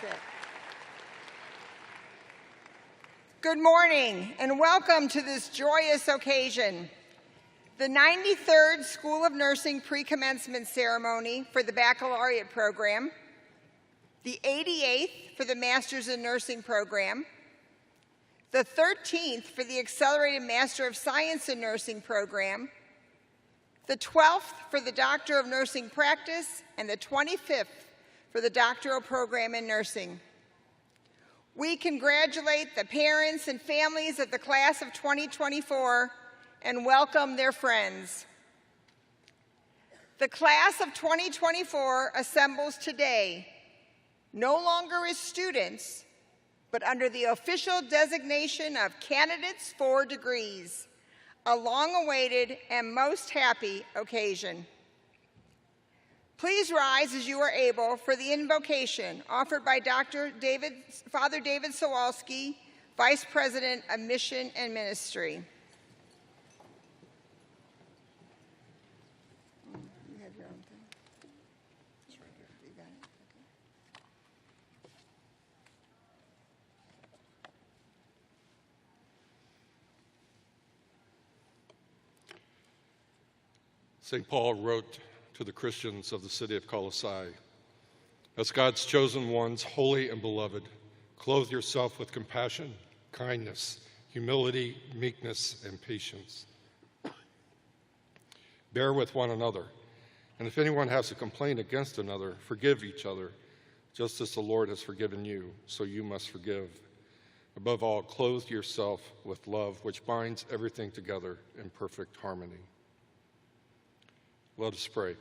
That's it. Good morning and welcome to this joyous occasion. The 93rd School of Nursing pre-commencement ceremony for the baccalaureate program, the 88th for the Master's in Nursing program, the 13th for the Accelerated Master of Science in Nursing program, the 12th for the Doctor of Nursing Practice, and the 25th for the doctoral program in nursing. We congratulate the parents and families of the class of 2024 and welcome their friends. The class of 2024 assembles today, no longer as students, but under the official designation of candidates for degrees, a long-awaited and most happy occasion. Please rise as you are able for the invocation offered by Father David Sawalski, Vice President of Mission and Ministry. You have your own thing? It's right here. You got it? Okay. St. Paul wrote to the Christians of the city of Colossae, as God's chosen ones, holy and beloved, clothe yourself with compassion, kindness, humility, meekness, and patience. Bear with one another, and if anyone has a complaint against another, forgive each other, just as the Lord has forgiven you, so you must forgive. Above all, clothe yourself with love, which binds everything together in perfect harmony. Let us pray.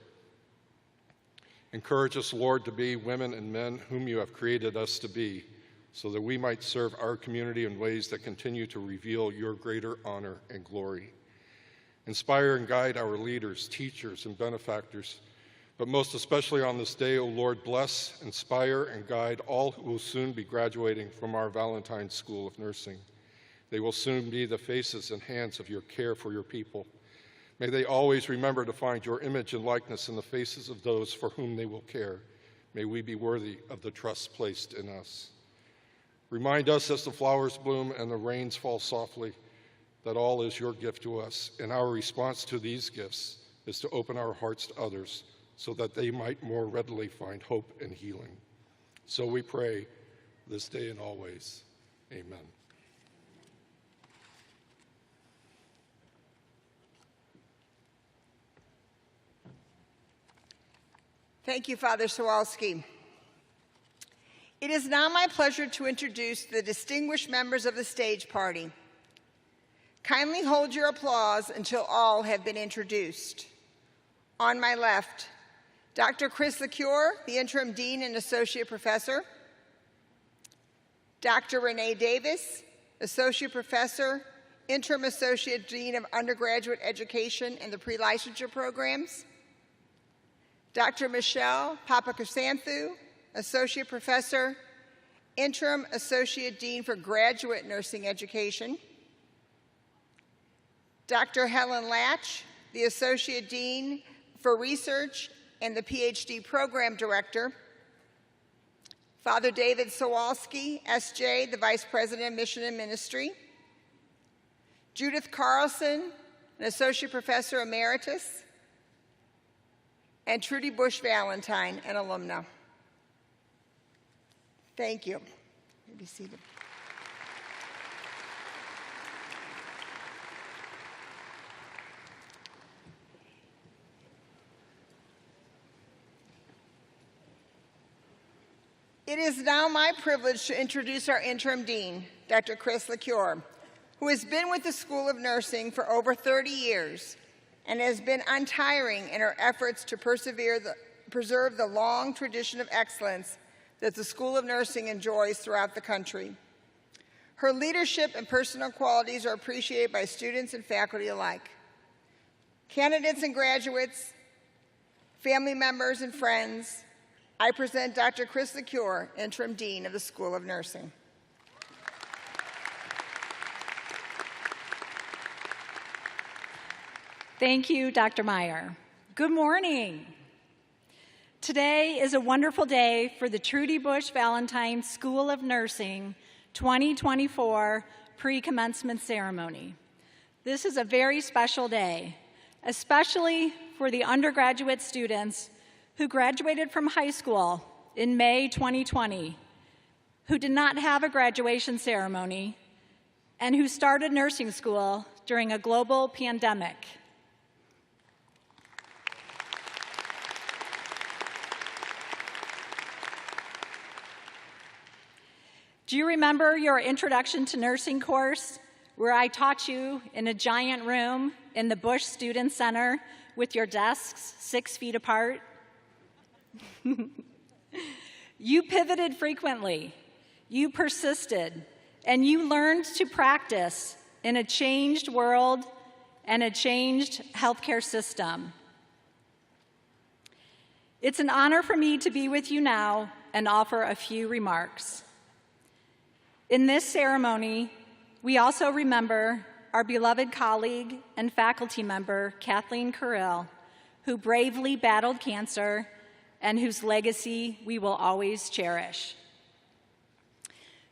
Encourage us, Lord, to be women and men whom you have created us to be, so that we might serve our community in ways that continue to reveal your greater honor and glory. Inspire and guide our leaders, teachers, and benefactors, but most especially on this day, O Lord, bless, inspire, and guide all who will soon be graduating from our Valentine School of Nursing. They will soon be the faces and hands of your care for your people. May they always remember to find your image and likeness in the faces of those for whom they will care. May we be worthy of the trust placed in us. Remind us as the flowers bloom and the rains fall softly that all is your gift to us, and our response to these gifts is to open our hearts to others so that they might more readily find hope and healing. So we pray this day and always. Amen. Thank you, Father Sawalski. It is now my pleasure to introduce the distinguished members of the stage party. Kindly hold your applause until all have been introduced. On my left, Dr. Chris LeCure, the Interim Dean and Associate Professor. Dr. Renee Davis, Associate Professor, Interim Associate Dean of Undergraduate Education and the Pre-Licensure Programs. Dr. Michelle Papakosanthou, Associate Professor, Interim Associate Dean for Graduate Nursing Education. Dr. Helen Latch, the Associate Dean for Research and the PhD Program Director. Father David Sawalski, SJ, the Vice President of Mission and Ministry. Judith Carlson, an Associate Professor Emeritus. And Trudy Busch Valentine, an alumna. Thank you. You may be seated. It is now my privilege to introduce our interim dean, Dr. Chris LeCure, who has been with the School of Nursing for over 30 years and has been untiring in her efforts to preserve the long tradition of excellence that the School of Nursing enjoys throughout the country. Her leadership and personal qualities are appreciated by students and faculty alike. Candidates and graduates, family members and friends, I present Dr. Chris LeCure, Interim Dean of the School of Nursing. Thank you, Dr. Meyer. Good morning. Today is a wonderful day for the Trudy Busch Valentine School of Nursing 2024 pre-commencement ceremony. This is a very special day, especially for the undergraduate students who graduated from high school in May 2020, who did not have a graduation ceremony, and who started nursing school during a global pandemic. Do you remember your introduction to nursing course where I taught you in a giant room in the Busch Student Center with your desks 6 feet apart? You pivoted frequently, you persisted, and you learned to practice in a changed world and a changed healthcare system. It's an honor for me to be with you now and offer a few remarks. In this ceremony, we also remember our beloved colleague and faculty member, Kathleen Carrill, who bravely battled cancer and whose legacy we will always cherish.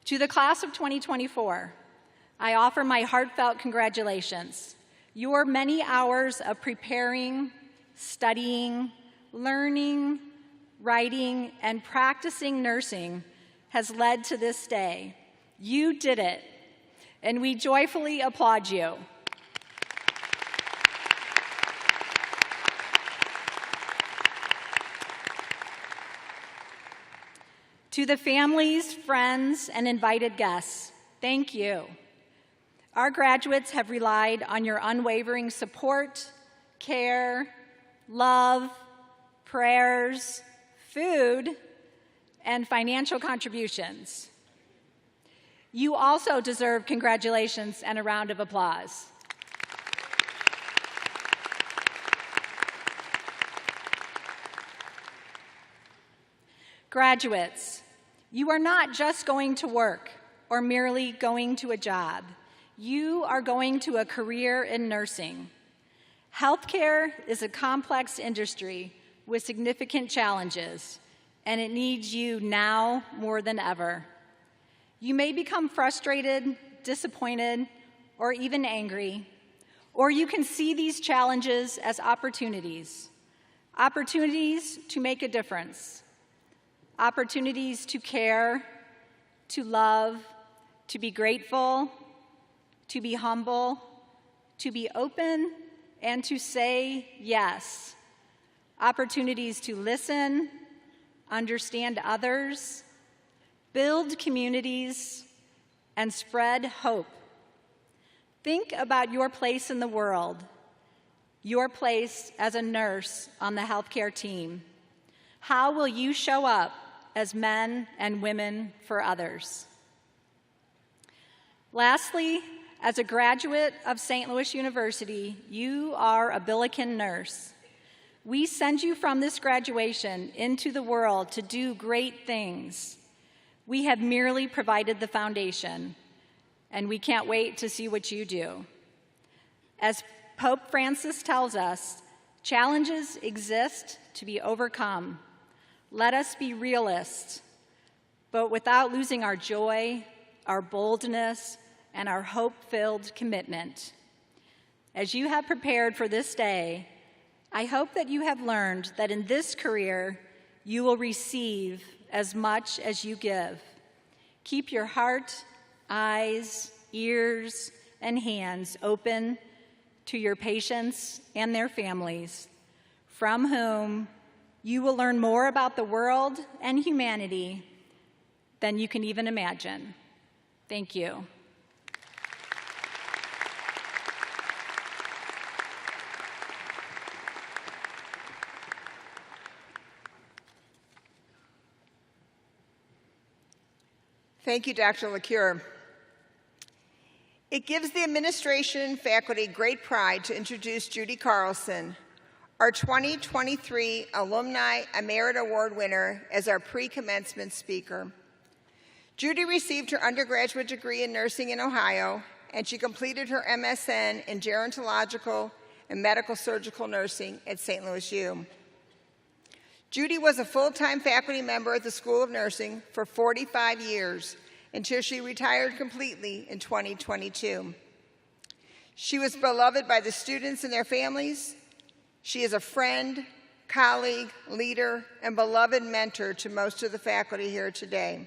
To the class of 2024, I offer my heartfelt congratulations. Your many hours of preparing, studying, learning, writing, and practicing nursing has led to this day. You did it, and we joyfully applaud you. To the families, friends, and invited guests, thank you. Our graduates have relied on your unwavering support, care, love, prayers, food, and financial contributions. You also deserve congratulations and a round of applause. Graduates, you are not just going to work or merely going to a job. You are going to a career in nursing. Healthcare is a complex industry with significant challenges, and it needs you now more than ever. You may become frustrated, disappointed, or even angry, or you can see these challenges as opportunities. Opportunities to make a difference. Opportunities to care, to love, to be grateful, to be humble, to be open, and to say yes. Opportunities to listen, understand others, build communities, and spread hope. Think about your place in the world, your place as a nurse on the healthcare team. How will you show up as men and women for others? Lastly, as a graduate of St. Louis University, you are a Billiken nurse. We send you from this graduation into the world to do great things. We have merely provided the foundation, and we can't wait to see what you do. As Pope Francis tells us, challenges exist to be overcome. Let us be realists, but without losing our joy, our boldness, and our hope-filled commitment. As you have prepared for this day, I hope that you have learned that in this career, you will receive as much as you give. Keep your heart, eyes, ears, and hands open to your patients and their families, from whom you will learn more about the world and humanity than you can even imagine. Thank you. Thank you, Dr. LaCure. It gives the administration and faculty great pride to introduce Judy Carlson, our 2023 Alumni Emerit Award winner, as our pre-commencement speaker. Judy received her undergraduate degree in nursing in Ohio, and she completed her MSN in gerontological and medical surgical nursing at St. Louis U. Judy was a full-time faculty member at the School of Nursing for 45 years until she retired completely in 2022. She was beloved by the students and their families. She is a friend, colleague, leader, and beloved mentor to most of the faculty here today.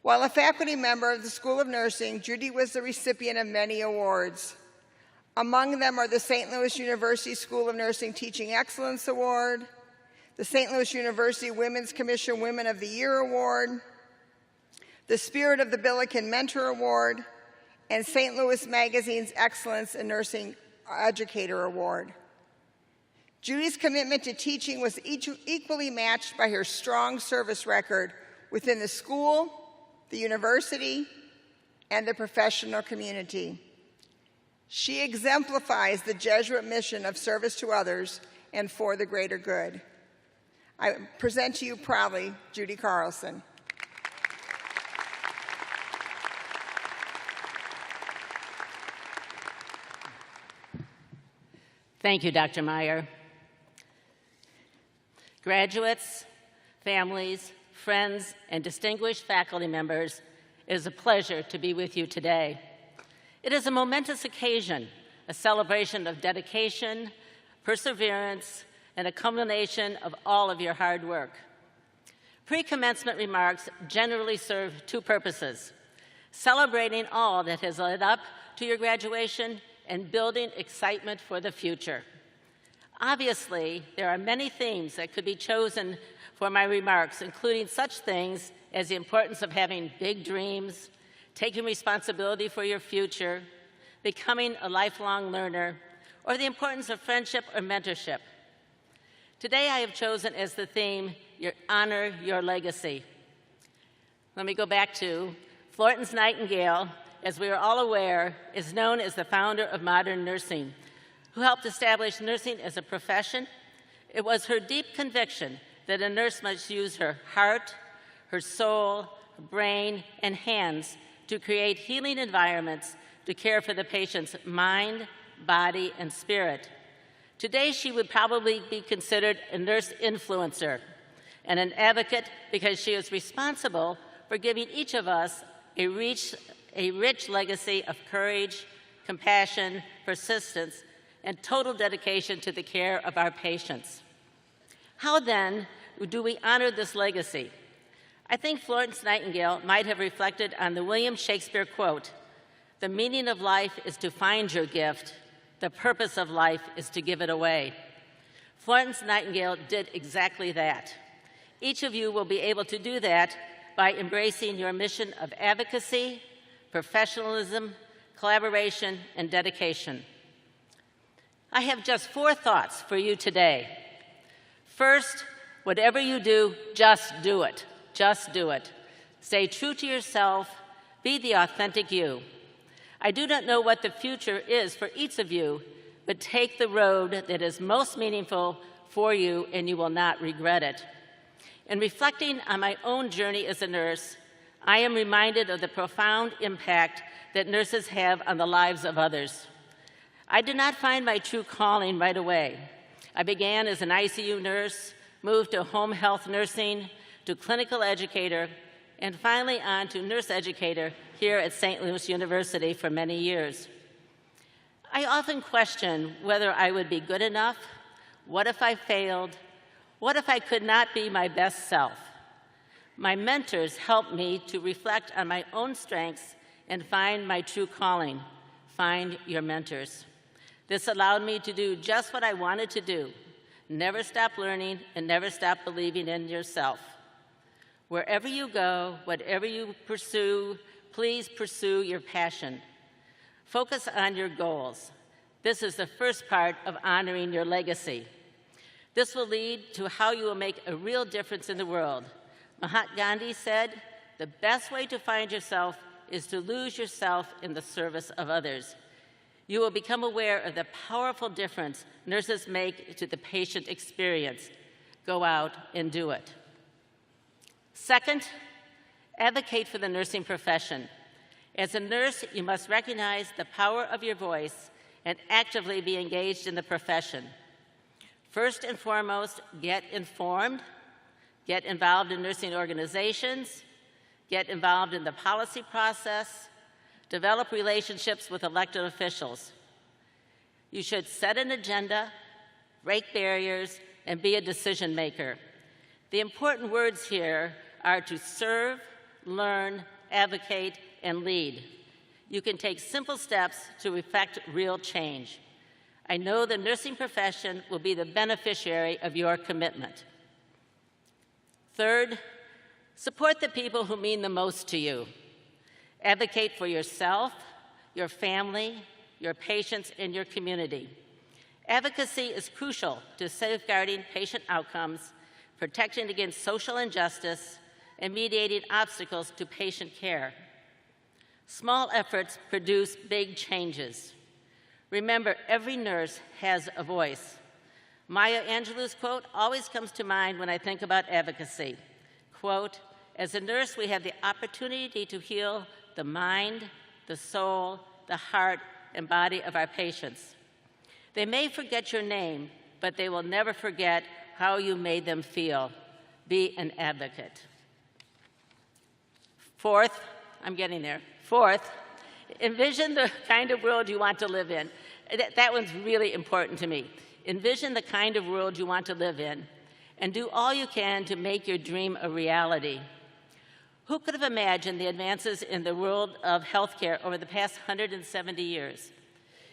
While a faculty member of the School of Nursing, Judy was the recipient of many awards. Among them are the St. Louis University School of Nursing Teaching Excellence Award, the St. Louis University Women's Commission Women of the Year Award, the Spirit of the Billiken Mentor Award, and St. Louis Magazine's Excellence in Nursing Educator Award. Judy's commitment to teaching was equally matched by her strong service record within the school, the university, and the professional community. She exemplifies the Jesuit mission of service to others and for the greater good. I present to you proudly Judy Carlson. Thank you, Dr. Meyer. Graduates, families, friends, and distinguished faculty members, it is a pleasure to be with you today. It is a momentous occasion, a celebration of dedication, perseverance, and a culmination of all of your hard work. Pre-commencement remarks generally serve two purposes: celebrating all that has led up to your graduation and building excitement for the future. Obviously, there are many themes that could be chosen for my remarks, including such things as the importance of having big dreams, taking responsibility for your future, becoming a lifelong learner, or the importance of friendship or mentorship. Today I have chosen as the theme, Honor Your Legacy. Let me go back to Florence Nightingale, as we are all aware, is known as the founder of modern nursing, who helped establish nursing as a profession. It was her deep conviction that a nurse must use her heart, her soul, her brain, and hands to create healing environments to care for the patient's mind, body, and spirit. Today, she would probably be considered a nurse influencer and an advocate because she is responsible for giving each of us a rich legacy of courage, compassion, persistence, and total dedication to the care of our patients. How then do we honor this legacy? I think Florence Nightingale might have reflected on the William Shakespeare quote, "The meaning of life is to find your gift. The purpose of life is to give it away." Florence Nightingale did exactly that. Each of you will be able to do that by embracing your mission of advocacy, professionalism, collaboration, and dedication. I have just 4 thoughts for you today. First, whatever you do, just do it. Just do it. Stay true to yourself. Be the authentic you. I do not know what the future is for each of you, but take the road that is most meaningful for you, and you will not regret it. In reflecting on my own journey as a nurse, I am reminded of the profound impact that nurses have on the lives of others. I did not find my true calling right away. I began as an ICU nurse, moved to home health nursing, to clinical educator, and finally on to nurse educator here at St. Louis University for many years. I often question whether I would be good enough. What if I failed? What if I could not be my best self? My mentors helped me to reflect on my own strengths and find my true calling. Find your mentors. This allowed me to do just what I wanted to do. Never stop learning and never stop believing in yourself. Wherever you go, whatever you pursue, please pursue your passion. Focus on your goals. This is the first part of honoring your legacy. This will lead to how you will make a real difference in the world. Mahatma Gandhi said, "The best way to find yourself is to lose yourself in the service of others." You will become aware of the powerful difference nurses make to the patient experience. Go out and do it. Second, advocate for the nursing profession. As a nurse, you must recognize the power of your voice and actively be engaged in the profession. First and foremost, get informed, get involved in nursing organizations, get involved in the policy process, develop relationships with elected officials. You should set an agenda, break barriers, and be a decision maker. The important words here are to serve, learn, advocate, and lead. You can take simple steps to effect real change. I know the nursing profession will be the beneficiary of your commitment. Third, support the people who mean the most to you. Advocate for yourself, your family, your patients, and your community. Advocacy is crucial to safeguarding patient outcomes, protecting against social injustice, and mediating obstacles to patient care. Small efforts produce big changes. Remember, every nurse has a voice. Maya Angelou's quote always comes to mind when I think about advocacy. Quote, "As a nurse, we have the opportunity to heal the mind, the soul, the heart, and body of our patients. They may forget your name, but they will never forget how you made them feel. Be an advocate." Fourth, I'm getting there. Fourth, envision the kind of world you want to live in. That one's really important to me. Envision the kind of world you want to live in, and do all you can to make your dream a reality. Who could have imagined the advances in the world of healthcare over the past 170 years?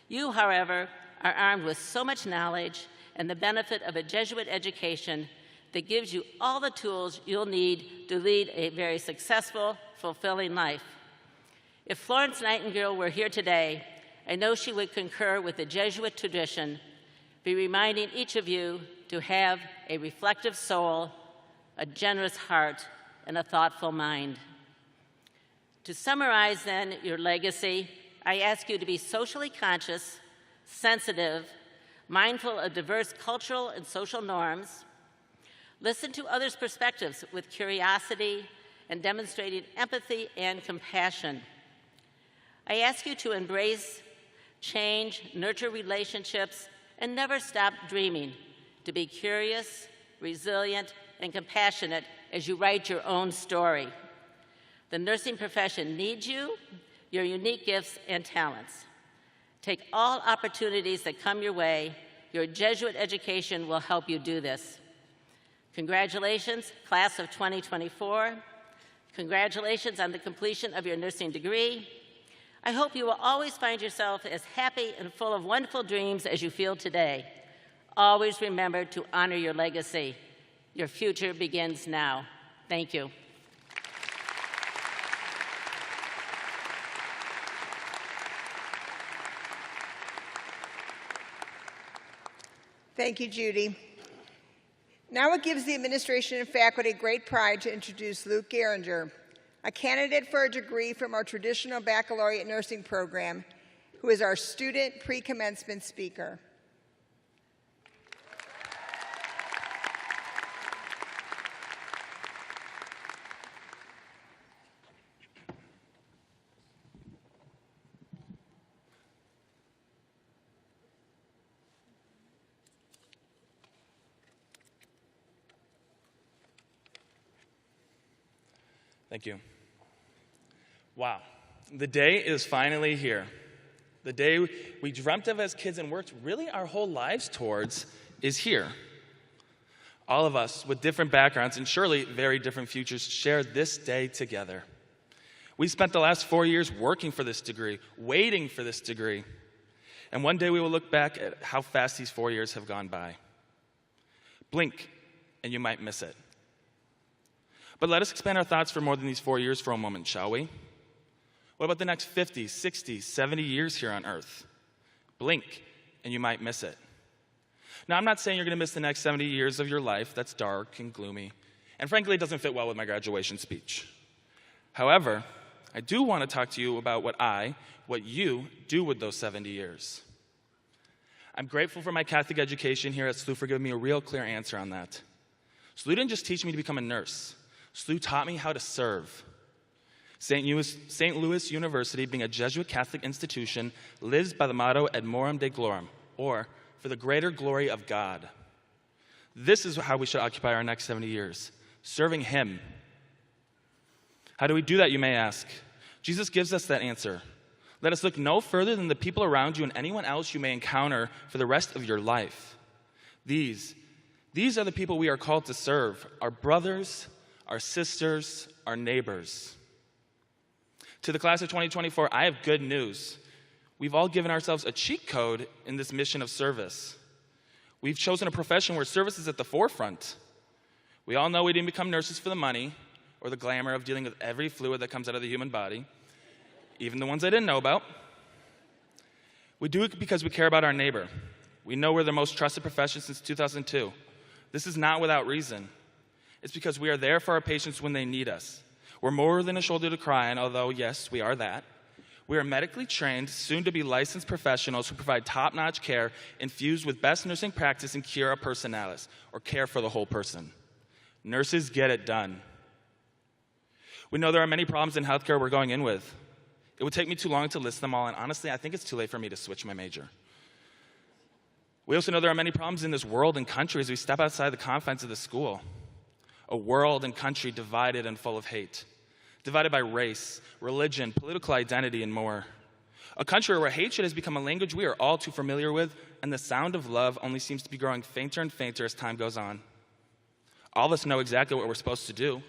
You, however, are armed with so much knowledge and the benefit of a Jesuit education that gives you all the tools you'll need to lead a very successful, fulfilling life. If Florence Nightingale were here today, I know she would concur with the Jesuit tradition, be reminding each of you to have a reflective soul, a generous heart, and a thoughtful mind. To summarize, then, your legacy, I ask you to be socially conscious, sensitive, mindful of diverse cultural and social norms, listen to others' perspectives with curiosity, and demonstrating empathy and compassion. I ask you to embrace change, nurture relationships, and never stop dreaming, to be curious, resilient, and compassionate as you write your own story. The nursing profession needs you, your unique gifts and talents. Take all opportunities that come your way. Your Jesuit education will help you do this. Congratulations, class of 2024. Congratulations on the completion of your nursing degree. I hope you will always find yourself as happy and full of wonderful dreams as you feel today. Always remember to honor your legacy. Your future begins now. Thank you. Thank you, Judy. Now it gives the administration and faculty great pride to introduce Luke Geringer, a candidate for a degree from our traditional baccalaureate nursing program, who is our student pre-commencement speaker. Thank you. Wow, the day is finally here. The day we dreamt of as kids and worked really our whole lives towards is here. All of us with different backgrounds and surely very different futures share this day together. We spent the last 4 years working for this degree, waiting for this degree. And one day we will look back at how fast these 4 years have gone by. Blink, and you might miss it. But let us expand our thoughts for more than these 4 years for a moment, shall we? What about the next 50, 60, 70 years here on Earth? Blink, and you might miss it. Now, I'm not saying you're going to miss the next 70 years of your life. That's dark and gloomy. And frankly, it doesn't fit well with my graduation speech. However, I do want to talk to you about what you do with those 70 years. I'm grateful for my Catholic education here at SLU for giving me a real clear answer on that. SLU didn't just teach me to become a nurse. SLU taught me how to serve. St. Louis University, being a Jesuit Catholic institution, lives by the motto Ad Morem Dei Glorum, or for the greater glory of God. This is how we should occupy our next 70 years, serving him. How do we do that, you may ask? Jesus gives us that answer. Let us look no further than the people around you and anyone else you may encounter for the rest of your life. These are the people we are called to serve, our brothers, our sisters, our neighbors. To the class of 2024, I have good news. We've all given ourselves a cheat code in this mission of service. We've chosen a profession where service is at the forefront. We all know we didn't become nurses for the money or the glamour of dealing with every fluid that comes out of the human body, even the ones I didn't know about. We do it because we care about our neighbor. We know we're the most trusted profession since 2002. This is not without reason. It's because we are there for our patients when they need us. We're more than a shoulder to cry on, although, yes, we are that. We are medically trained, soon-to-be licensed professionals who provide top-notch care infused with best nursing practice and cura personalis, or care for the whole person. Nurses get it done. We know there are many problems in healthcare we're going in with. It would take me too long to list them all, and honestly, I think it's too late for me to switch my major. We also know there are many problems in this world and country as we step outside the confines of the school. A world and country divided and full of hate. Divided by race, religion, political identity, and more. A country where hatred has become a language we are all too familiar with, and the sound of love only seems to be growing fainter and fainter as time goes on. All of us know exactly what we're supposed to do.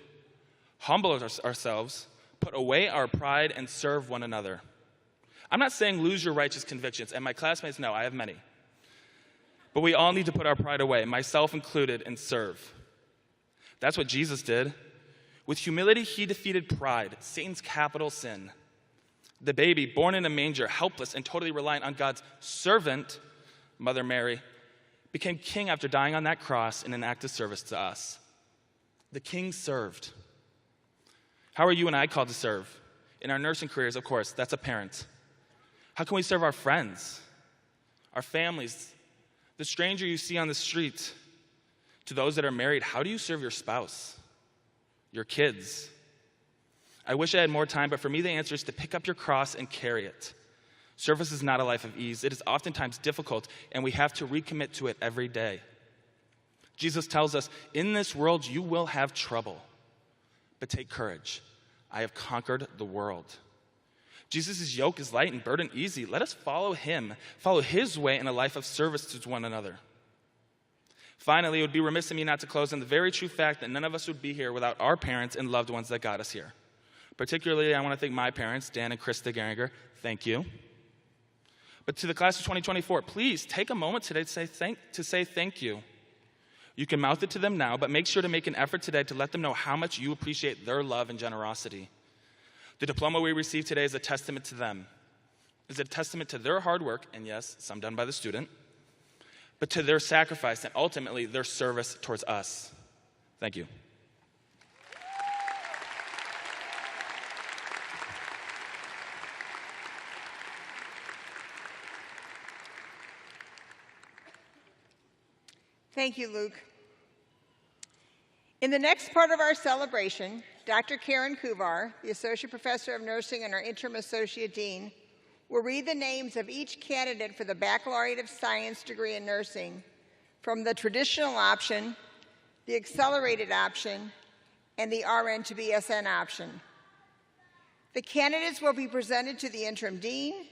Humble ourselves, put away our pride, and serve one another. I'm not saying lose your righteous convictions, and my classmates know I have many. But we all need to put our pride away, myself included, and serve. That's what Jesus did. With humility, he defeated pride, Satan's capital sin. The baby, born in a manger, helpless and totally reliant on God's servant, Mother Mary, became king after dying on that cross in an act of service to us. The king served. How are you and I called to serve? In our nursing careers, of course, that's apparent. How can we serve our friends, our families, the stranger you see on the street? To those that are married, how do you serve your spouse? Your kids? I wish I had more time, but for me the answer is to pick up your cross and carry it. Service is not a life of ease. It is oftentimes difficult, and we have to recommit to it every day. Jesus tells us, in this world you will have trouble, but take courage. I have conquered the world. Jesus' yoke is light and burden easy. Let us follow him, follow his way in a life of service to one another. Finally, it would be remiss of me not to close on the very true fact that none of us would be here without our parents and loved ones that got us here. Particularly, I want to thank my parents, Dan and Krista Geringer. Thank you. But to the class of 2024, please take a moment today to say thank you. You can mouth it to them now, but make sure to make an effort today to let them know how much you appreciate their love and generosity. The diploma we receive today is a testament to them. It's a testament to their hard work, and yes, some done by the student, but to their sacrifice and ultimately their service towards us. Thank you. Thank you, Luke. In the next part of our celebration, Dr. Karen Kuvar, the Associate Professor of Nursing and our Interim Associate Dean, will read the names of each candidate for the Baccalaureate of Science degree in nursing from the traditional option, the accelerated option, and the RN to BSN option. The candidates will be presented to the interim dean,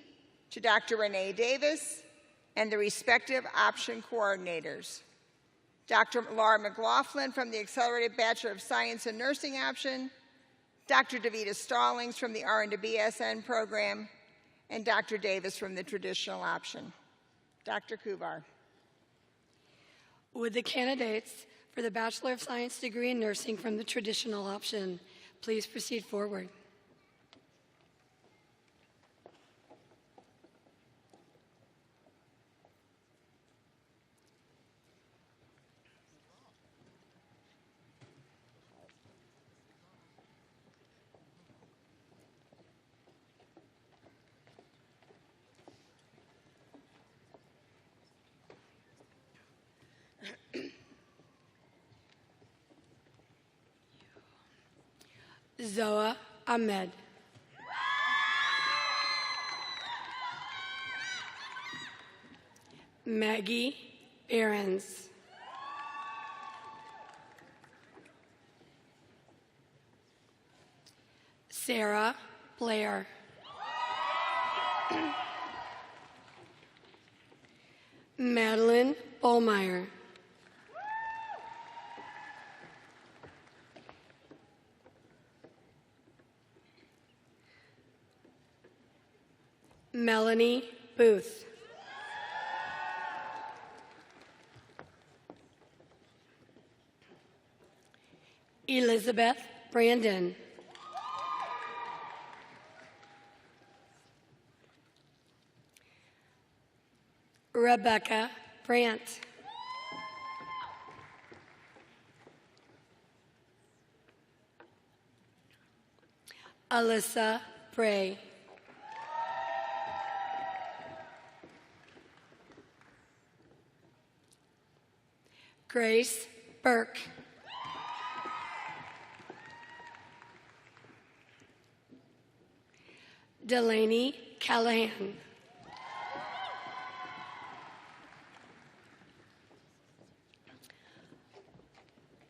to Dr. Renee Davis, and the respective option coordinators. Dr. Laura McLaughlin from the Accelerated Bachelor of Science in Nursing option, Dr. Davita Stallings from the RN to BSN program, and Dr. Davis from the traditional option. Dr. Kuvar. Would the candidates for the Bachelor of Science degree in nursing from the traditional option please proceed forward? Zoa Ahmed. Maggie Behrens. Sarah Blair. Madeline Bollmeyer. Melanie Booth. Elizabeth Brandon. Rebecca Brandt. Alyssa Bray. Grace Burke. Delaney Callahan.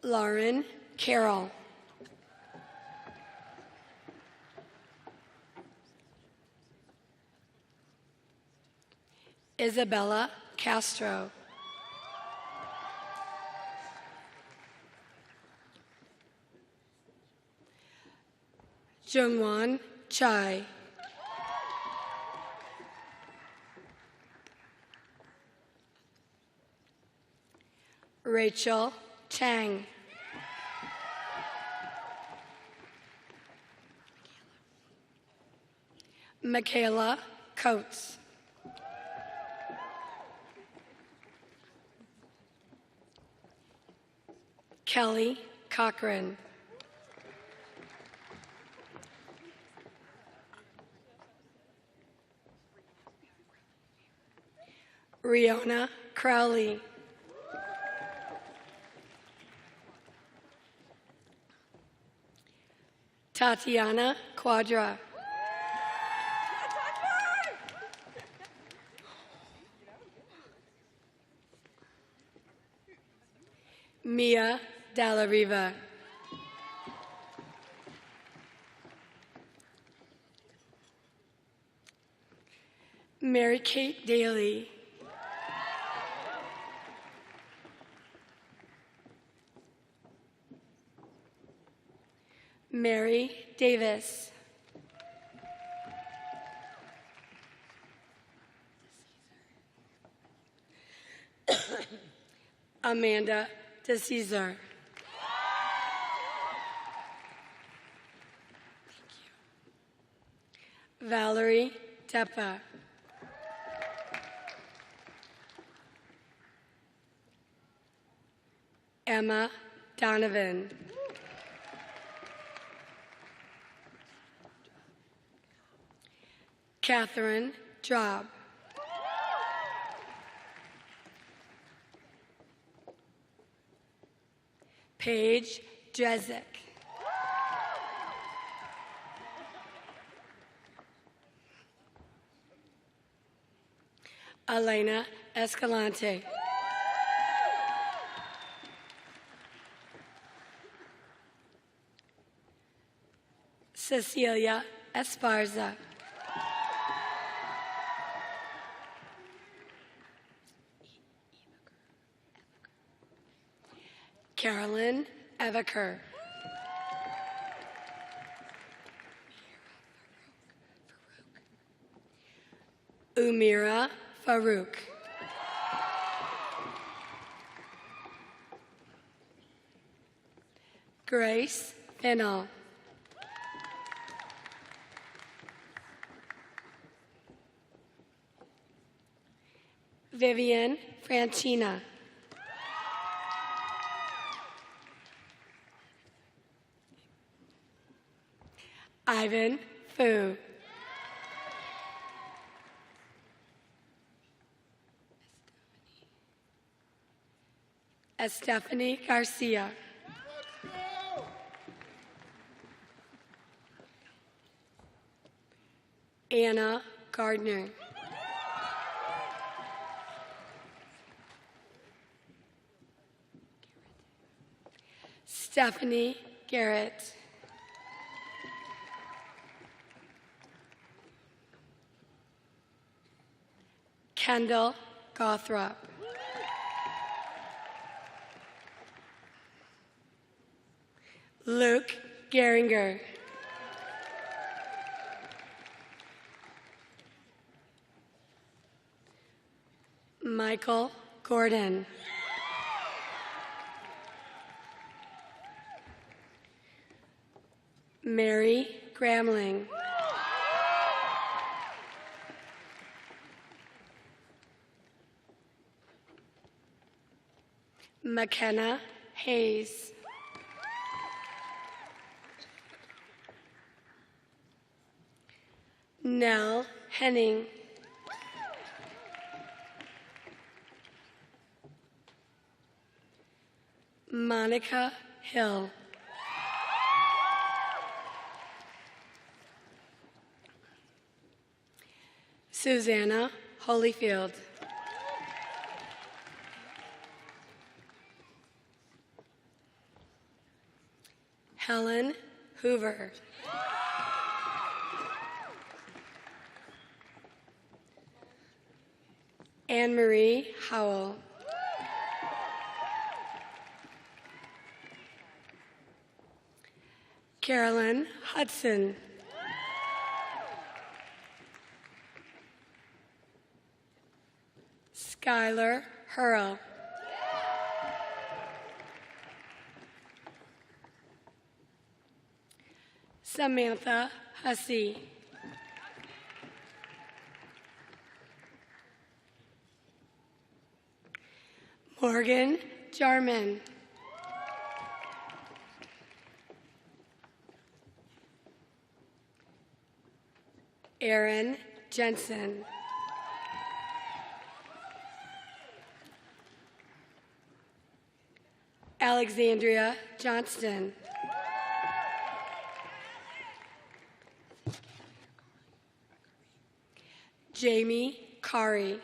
Lauren Carroll. Isabella Castro. Jungwon Chai. Rachel Chang. Michaela Coates. Kelly Cochran. Riona Crowley. Tatiana Quadra. Mia Dalla Riva. Mary Kate Daly. Mary Davis. Amanda DeCesar. Valerie Teppa. Emma Donovan. Catherine Drob. Paige Drezick. Elena Escalante. Cecilia Esparza. Carolyn Evaker. Umira Farouk. Grace Fennell. Vivian Francina. Ivan Fu. Stephanie Garcia. Anna Gardner. Stephanie Garrett. Kendall Gothrop. Luke Geringer. Michael Gordon. Mary Gramling. McKenna Hayes. Nell Henning. Monica Hill. Susanna Holyfield. Helen Hoover. Anne Marie Howell. Carolyn Hudson. Skylar Hurl. Samantha Hussey. Morgan Jarman. Aaron Jensen. Alexandria Johnston. Jamie Kari.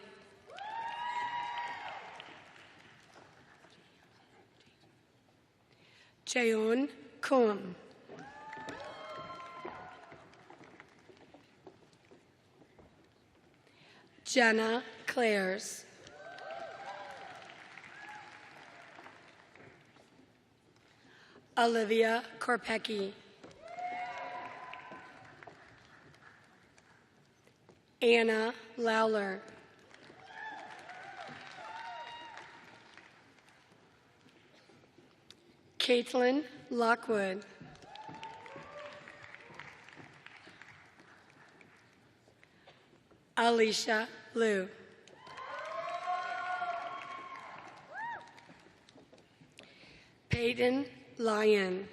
Cheon Kum. Jenna Clares. Olivia Korpecki. Anna Lawler. Caitlin Lockwood. Alicia Liu. Peyton Lyon.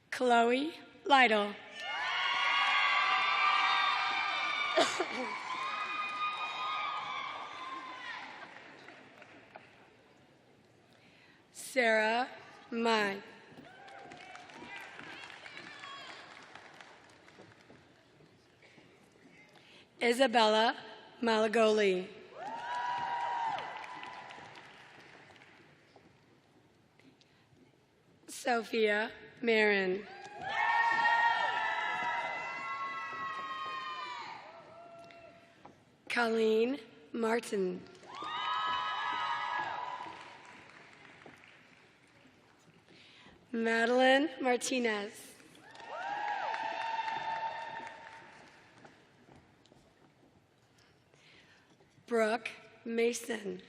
Chloe Lytle. Sarah Mai. Isabella Malagoli. Sophia Marin. Colleen Martin. Madeline Martinez. Brooke Mason.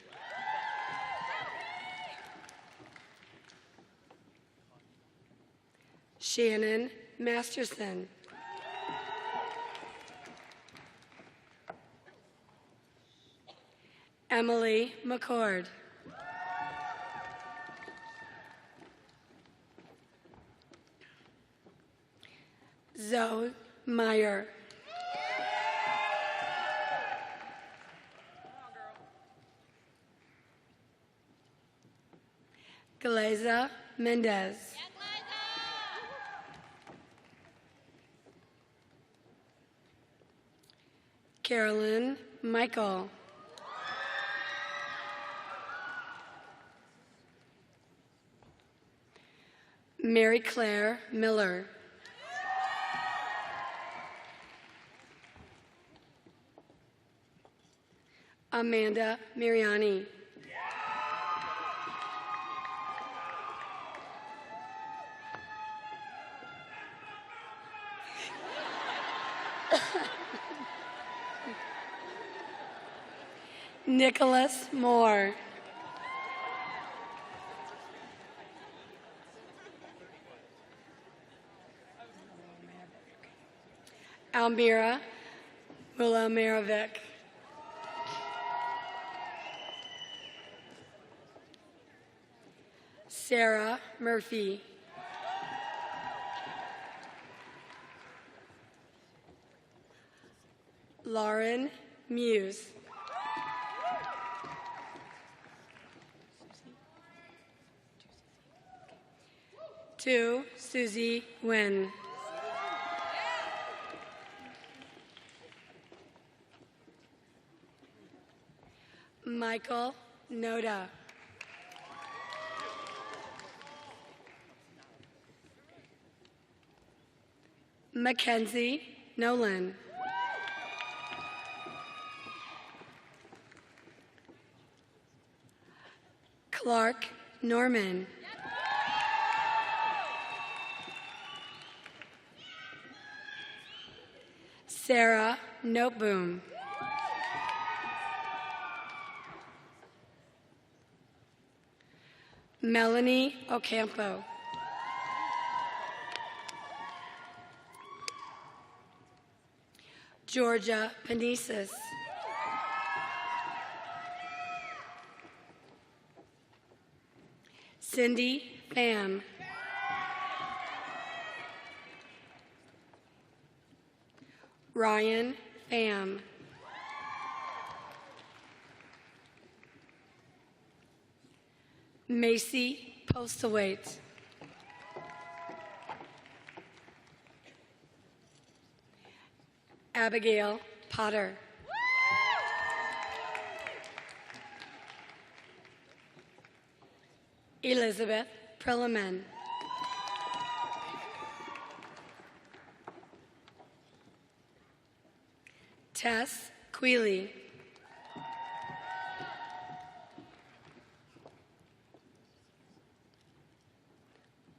Shannon Masterson. Emily McCord. Zoe Meyer. Galeza Mendez. Carolyn Michael. Mary Claire Miller. Amanda Mariani. Nicholas Moore. Almira Mulamarovic. Sarah Murphy. Lauren Muse. Two, Susie Nguyen. Michael Noda. Mackenzie Nolan. Clark Norman. Sarah Noteboom. Melanie Ocampo. Georgia Panesis. Cindy Pham. Ryan Pham. Macy Postlewaite. Abigail Potter. Elizabeth Prilleman. Tess Queely.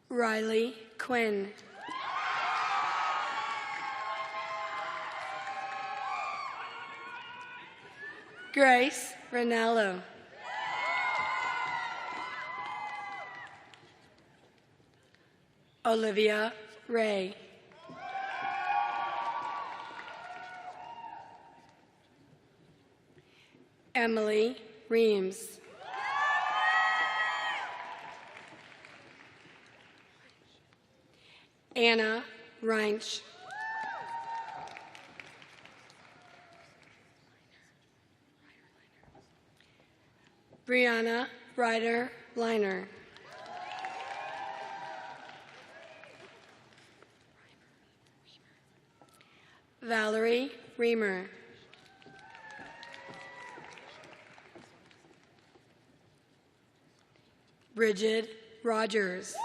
Riley Quinn. Grace Ranallo. Olivia Ray. Emily Reams. Anna Reinsch. Brianna Ryder Liner. Valerie Reamer. Bridget Rogers.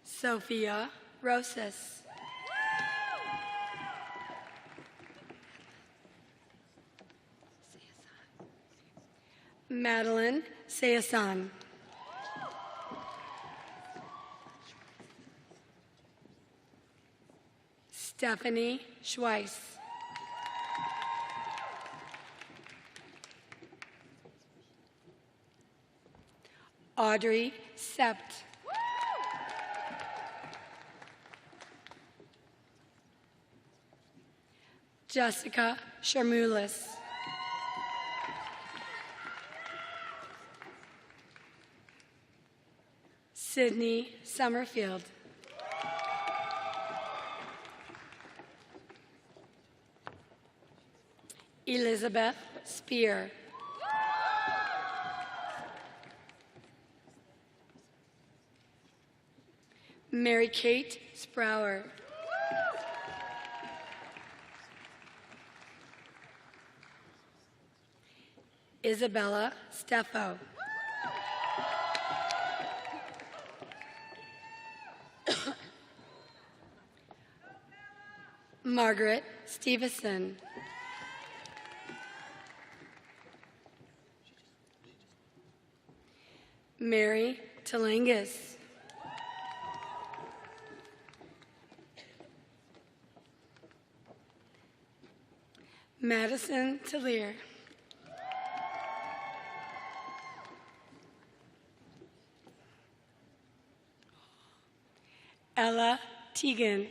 Sophia Rosas. Madeline Sayasan. Stephanie Schweiss. Audrey Sept. Jessica Sharmulis. Sydney Summerfield. Elizabeth Spear. Mary Kate Sprower. Isabella Steffo. Margaret Stevenson. Mary Talangas. Madison Tallier. Ella Teagan.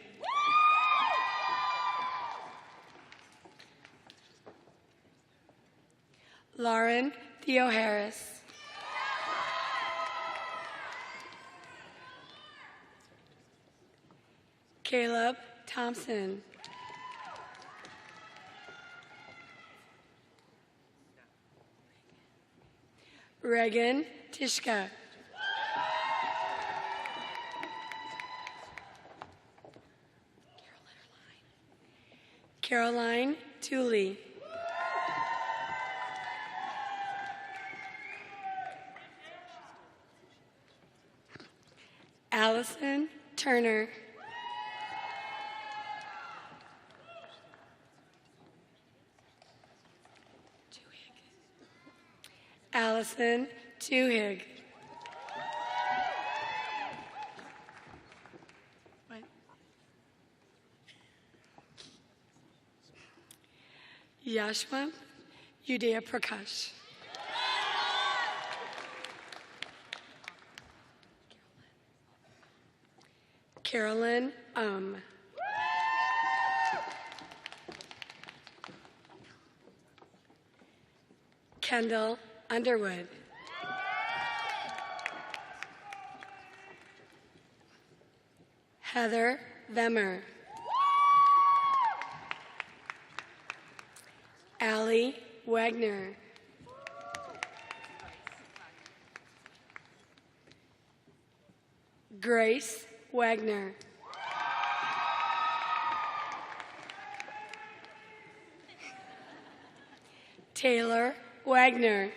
Lauren Theo Harris. Caleb Thompson. Reagan Tishka. Caroline Tooley. Allison Turner. Allison Tuhig. What? Yashwant Udaya Prakash. Carolyn Kendall Underwood. Heather Vemmer. Allie Wagner. Grace Wagner. Taylor Wagner.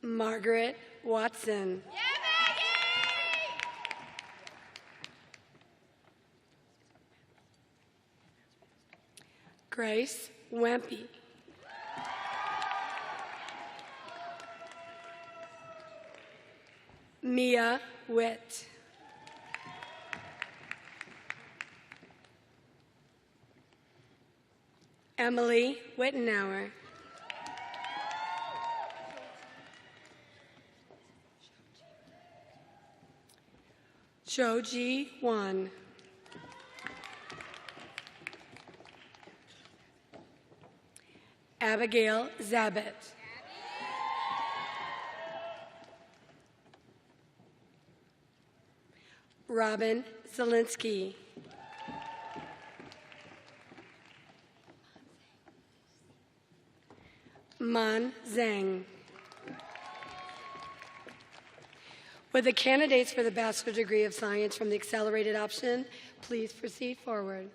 Margaret Watson. Grace Wempy. Mia Witt. Emily Wittenauer. Joji Wan. Abigail Zabit. Robin Zelinsky. Man Zhang. Would the candidates for the Bachelor degree of Science from the accelerated option please proceed forward?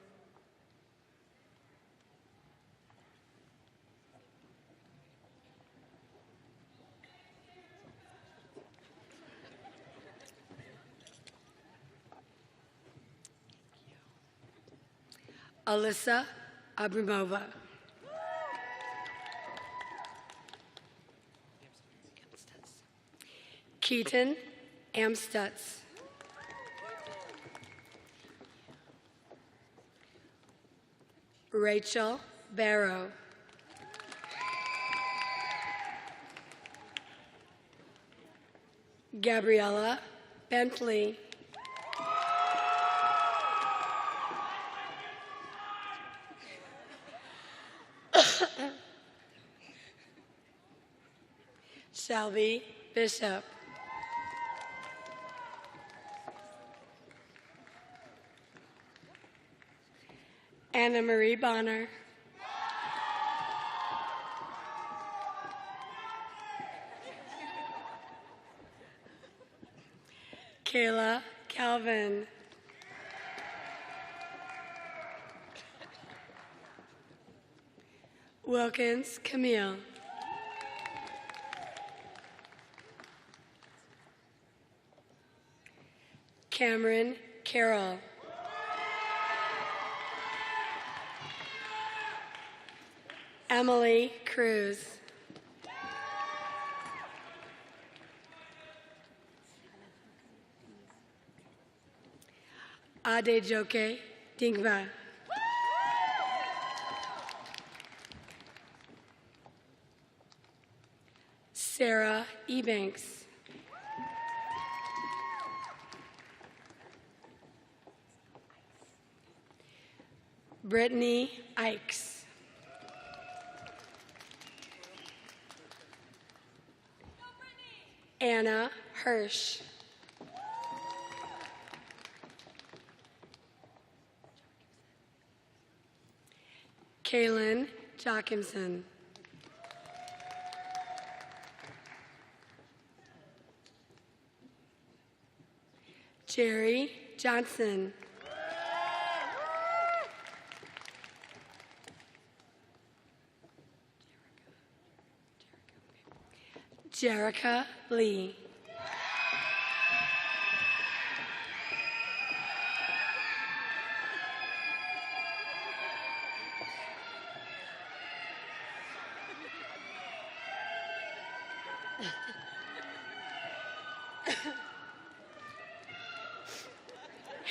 Alyssa Abramova. Keaton Amstutz. Rachel Barrow. Gabriella Bentley. Shelby Bishop. Anna Marie Bonner. Kayla Calvin. Wilkins Camille. Cameron Carroll. Emily Cruz. Adejoke Dingba. Sarah Ebanks. Brittany Ikes. Anna Hirsch. Kaylin Jockimson. Jerry Johnson. Jerica Lee.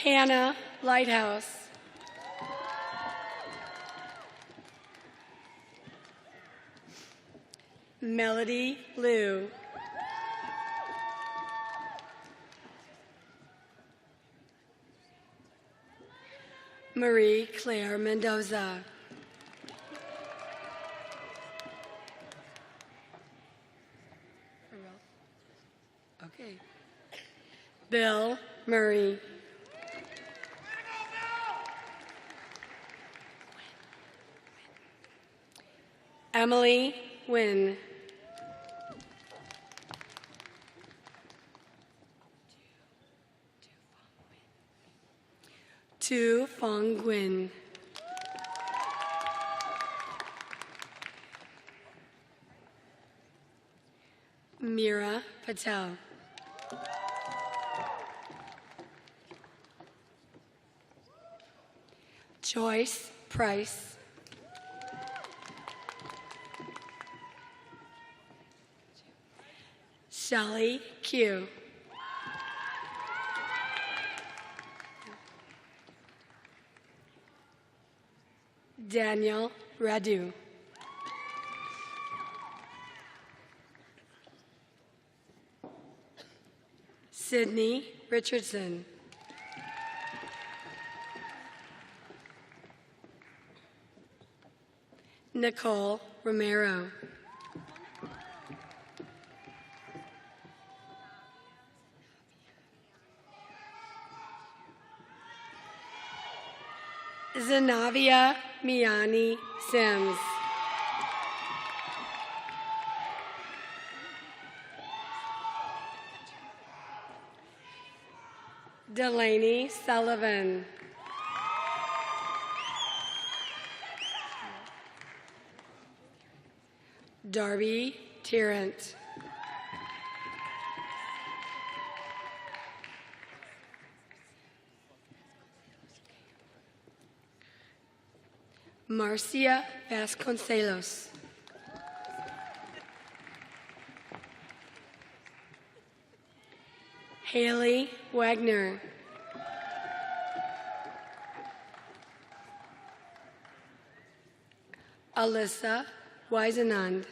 Hannah Lighthouse. Melody Liu. Marie Claire Mendoza. Okay. Bill Murray. Emily Wynn. Tu Fong Nguyen. Mira Patel. Joyce Price. Shelly Q. Daniel Radu. Sydney Richardson. Nicole Romero. Zenavia Miani Sims. Delaney Sullivan. Darby Tarrant. Marcia Vasconcelos. Haley Wagner. Alyssa Weisenand.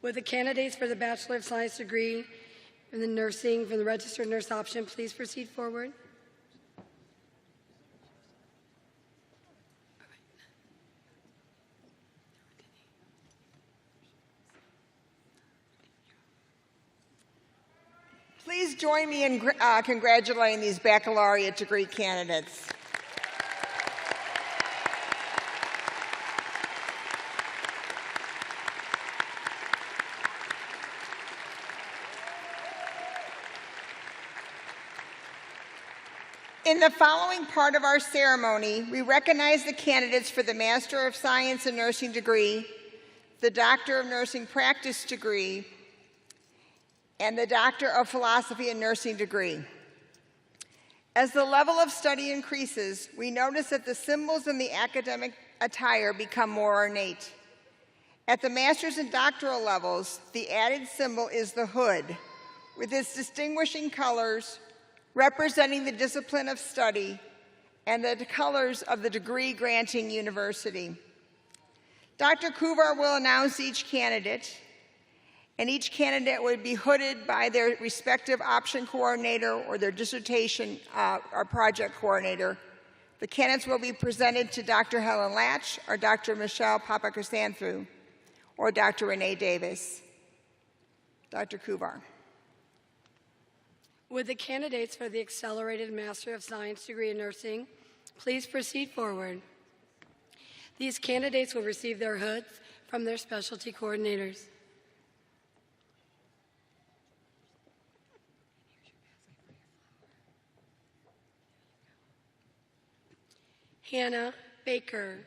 Would the candidates for the Bachelor of Science degree in the nursing from the registered nurse option please proceed forward? Please join me in congratulating these baccalaureate degree candidates. In the following part of our ceremony, we recognize the candidates for the Master of Science in Nursing degree, the Doctor of Nursing Practice degree, and the Doctor of Philosophy in Nursing degree. As the level of study increases, we notice that the symbols in the academic attire become more ornate. At the master's and doctoral levels, the added symbol is the hood, with its distinguishing colors representing the discipline of study and the colors of the degree-granting university. Dr. Kuvar will announce each candidate, and each candidate would be hooded by their respective option coordinator or their dissertation or project coordinator. The candidates will be presented to Dr. Helen Latch or Dr. Michelle Papachrysanthou or Dr. Renee Davis. Dr. Kuvar. Would the candidates for the Accelerated Master of Science degree in nursing please proceed forward? These candidates will receive their hoods from their specialty coordinators. Hannah Baker.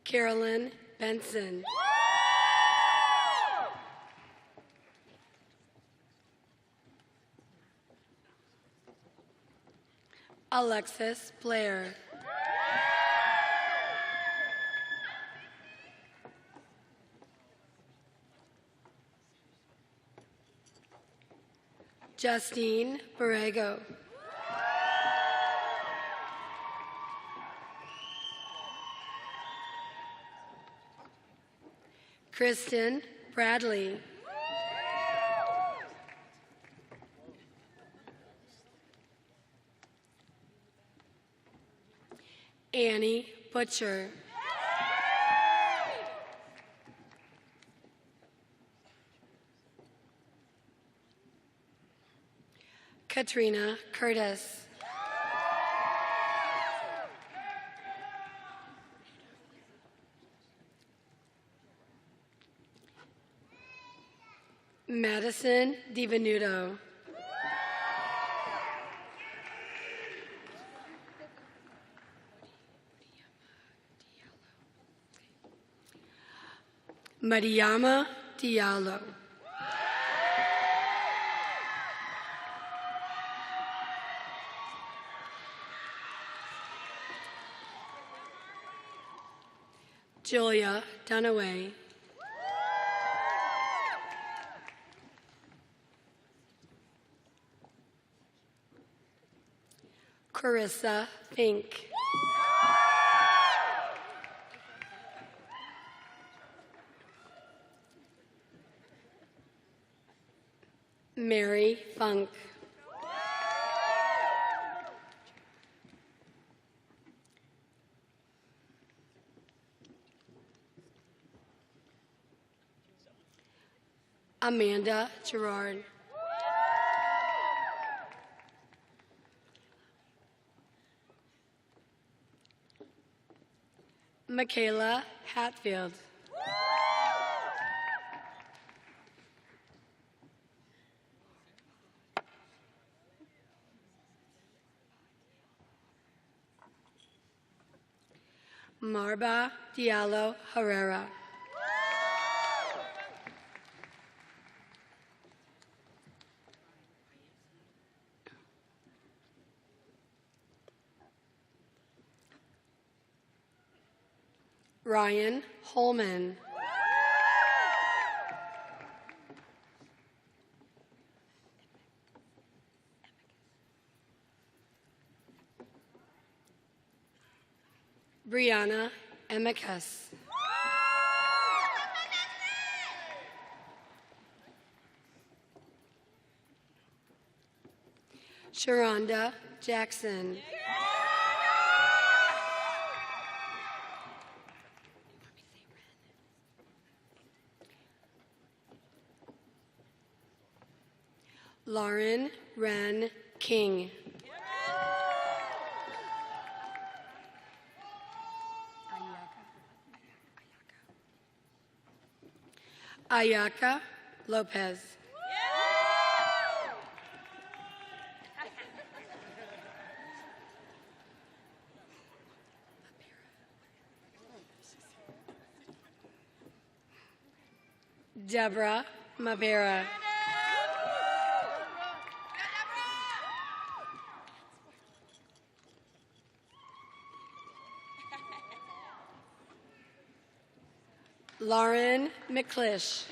Carolyn Benson. Alexis Blair. Justine Borrego. Kristen Bradley. Annie Butcher. Katrina Curtis. Madison DiVenuto. Mariama Diallo. Julia Dunaway. Carissa Fink. Mary Funk. Amanda Gerard. Michaela Hatfield. Marba Diallo Herrera. Ryan Holman. Brianna Emicus. Sharonda Jackson. Lauren Wren King. Ayaka Lopez. Deborah Mavera. Lauren McClish.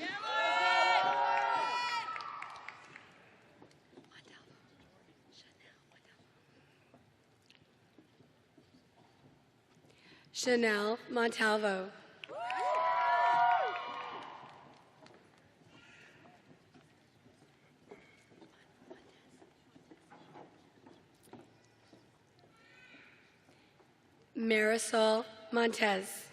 Chanel Montalvo. Marisol Montez.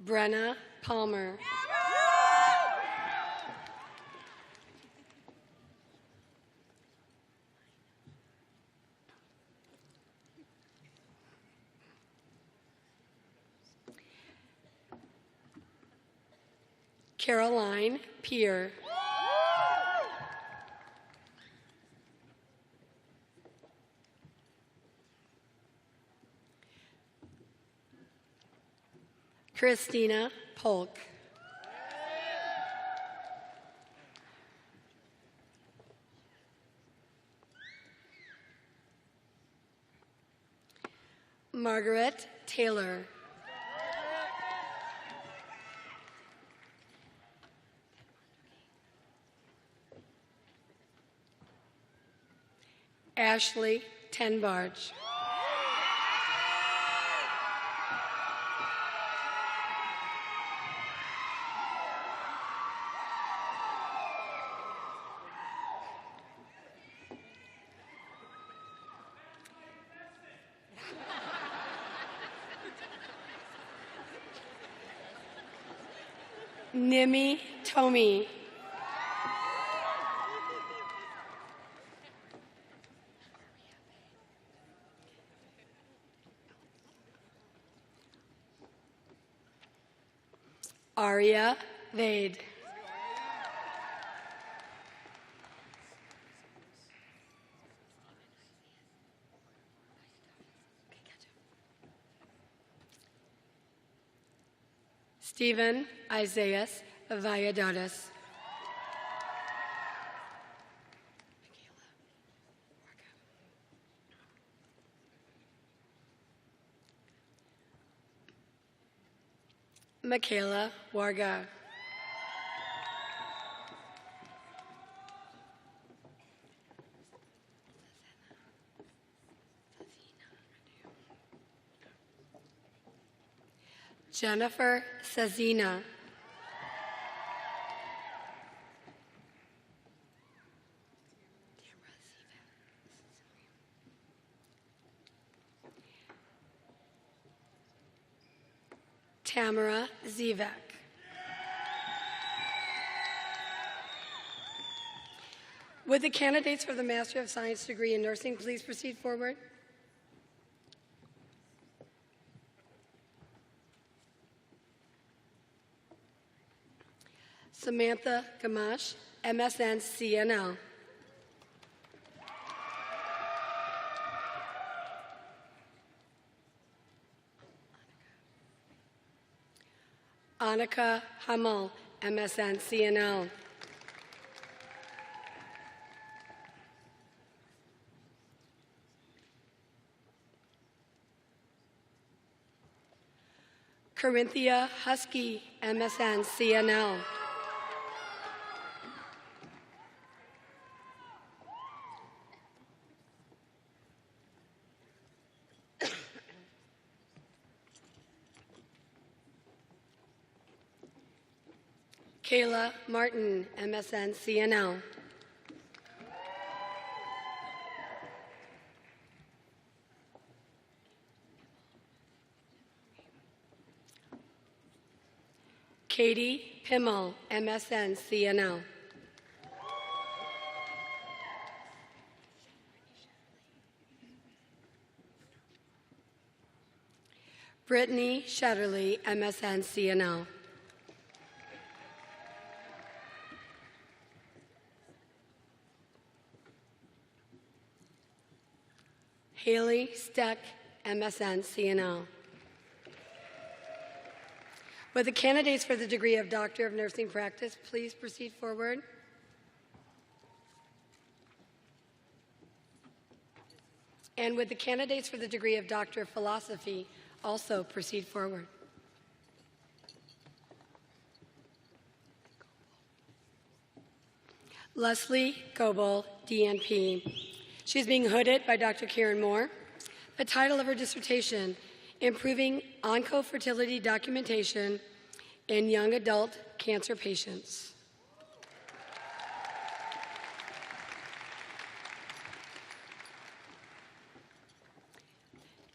Brenna Palmer. Caroline Peer. Christina Polk. Margaret Taylor. Ashley Tenbarge. Nimi Tomi. Aria Vade. Stephen Isaias Valladares. Michaela Warga. Jennifer Sazina. Tamara Zivak. Would the candidates for the Master of Science degree in nursing please proceed forward? Samantha Gamache, MSN CNL. Annika Hamel, MSN CNL. Corinthia Husky, MSN CNL. Kayla Martin, MSN CNL. Katie Pimmel, MSN CNL. Brittany Shetterly, MSN CNL. Haley Steck, MSN CNL. Would the candidates for the degree of Doctor of Nursing Practice please proceed forward? And would the candidates for the degree of Doctor of Philosophy also proceed forward? Leslie Goebel, DNP. She is being hooded by Dr. Karen Moore. The title of her dissertation, Improving Oncofertility Documentation in Young Adult Cancer Patients.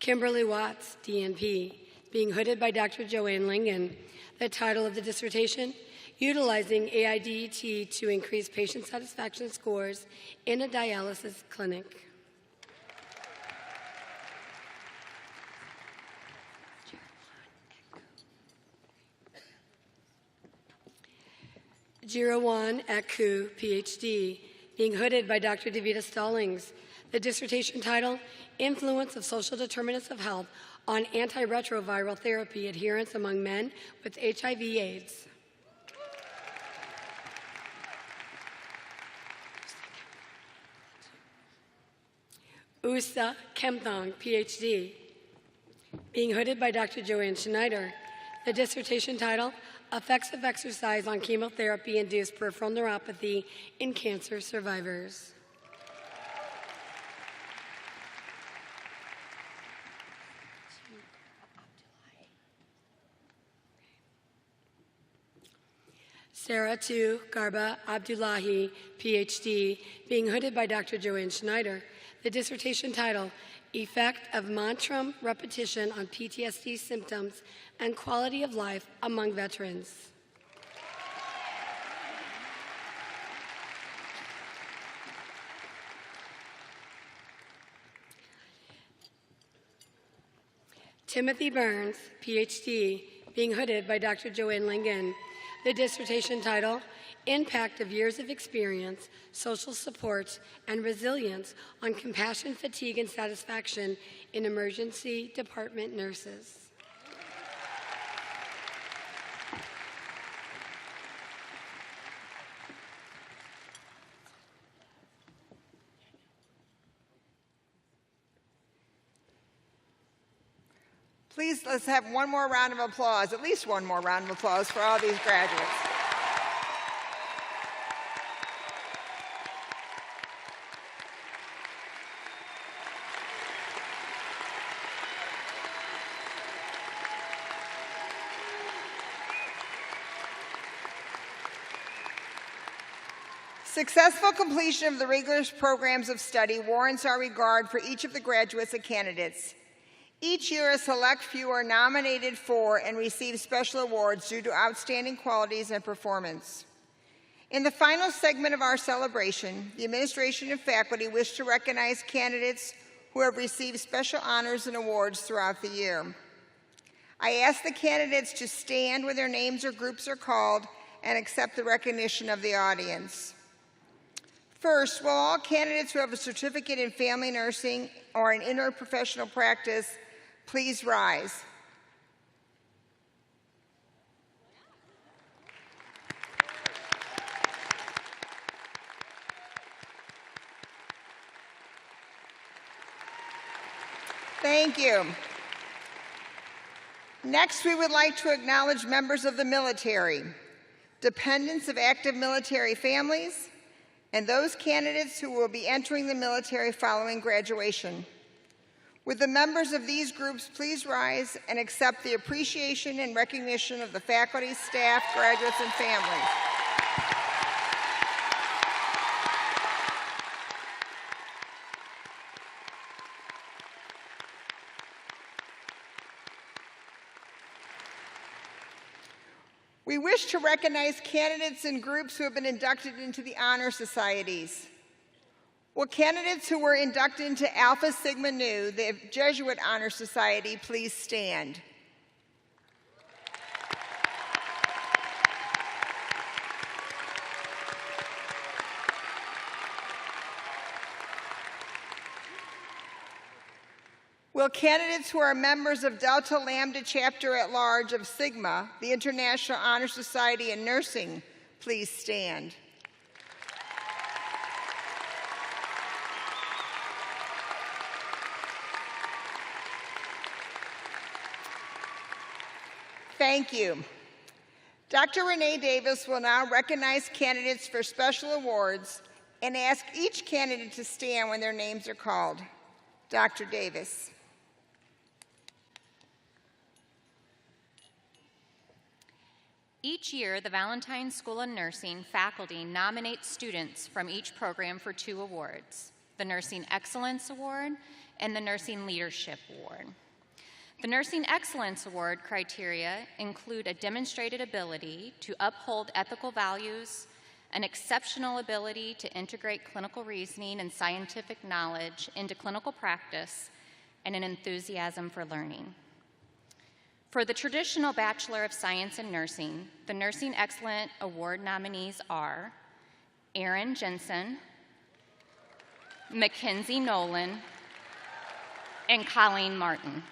Kimberly Watts, DNP, being hooded by Dr. Joanne Lingen. The title of the dissertation, Utilizing AIDET to Increase Patient Satisfaction Scores in a Dialysis Clinic. Jirawan Ekku, PhD, being hooded by Dr. Davida Stallings. The dissertation title, Influence of Social Determinants of Health on Antiretroviral Therapy Adherence Among Men with HIV/AIDS. Usa Kemthong, PhD, being hooded by Dr. Joanne Schneider. The dissertation title, Effects of Exercise on Chemotherapy-Induced Peripheral Neuropathy in Cancer Survivors. Sarah Tu Garba Abdullahi, PhD, being hooded by Dr. Joanne Schneider. The dissertation title, Effect of Mantra Repetition on PTSD Symptoms and Quality of Life Among Veterans. Timothy Burns, PhD, being hooded by Dr. Joanne Lingen. The dissertation title, Impact of Years of Experience, Social Support, and Resilience on Compassion, Fatigue, and Satisfaction in Emergency Department Nurses. Please, let's have one more round of applause, at least one more round of applause for all these graduates. Successful completion of the rigorous programs of study warrants our regard for each of the graduates and candidates. Each year, a select few are nominated for and receive special awards due to outstanding qualities and performance. In the final segment of our celebration, the administration and faculty wish to recognize candidates who have received special honors and awards throughout the year. I ask the candidates to stand when their names or groups are called and accept the recognition of the audience. First, will all candidates who have a certificate in family nursing or in interprofessional practice please rise. Thank you. Next, we would like to acknowledge members of the military, dependents of active military families, and those candidates who will be entering the military following graduation. Would the members of these groups please rise and accept the appreciation and recognition of the faculty, staff, graduates, and families. We wish to recognize candidates and groups who have been inducted into the honor societies. Will candidates who were inducted into Alpha Sigma Nu, the Jesuit Honor Society, please stand? Will candidates who are members of Delta Lambda Chapter at Large of Sigma, the International Honor Society in Nursing, please stand? Thank you. Dr. Renee Davis will now recognize candidates for special awards and ask each candidate to stand when their names are called. Dr. Davis. Each year, the Valentine School of Nursing faculty nominates students from each program for 2 awards, the Nursing Excellence Award and the Nursing Leadership Award. The Nursing Excellence Award criteria include a demonstrated ability to uphold ethical values, an exceptional ability to integrate clinical reasoning and scientific knowledge into clinical practice, and an enthusiasm for learning. For the traditional Bachelor of Science in Nursing, the Nursing Excellence Award nominees are Erin Jensen, Mackenzie Nolan, and Colleen Martin.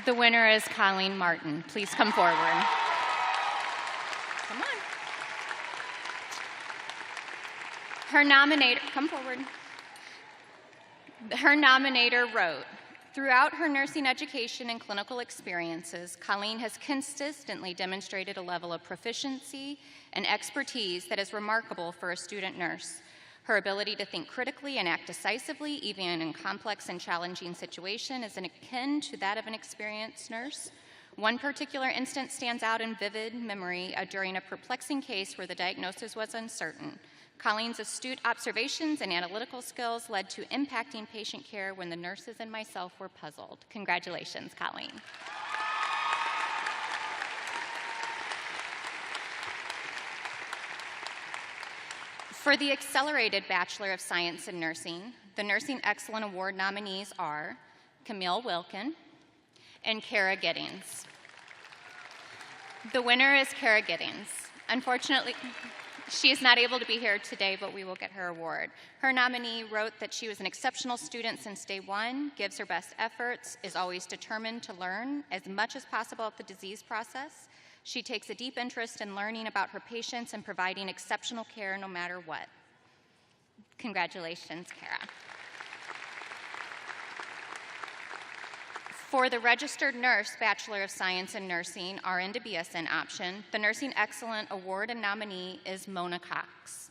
The winner is Colleen Martin. Please come forward. Come on. Her nominator, come forward. Her nominator wrote, throughout her nursing education and clinical experiences, Colleen has consistently demonstrated a level of proficiency and expertise that is remarkable for a student nurse. Her ability to think critically and act decisively, even in complex and challenging situations, is akin to that of an experienced nurse. One particular instance stands out in vivid memory during a perplexing case where the diagnosis was uncertain. Colleen's astute observations and analytical skills led to impacting patient care when the nurses and myself were puzzled. Congratulations, Colleen. For the Accelerated Bachelor of Science in Nursing, the Nursing Excellence Award nominees are Camille Wilkin and Kara Giddings. The winner is Kara Giddings. Unfortunately, she is not able to be here today, but we will get her award. Her nominee wrote that she was an exceptional student since day one, gives her best efforts, is always determined to learn as much as possible at the disease process. She takes a deep interest in learning about her patients and providing exceptional care no matter what. Congratulations, Kara. For the Registered Nurse Bachelor of Science in Nursing, RN to BSN option, the Nursing Excellence Award and nominee is Mona Cox.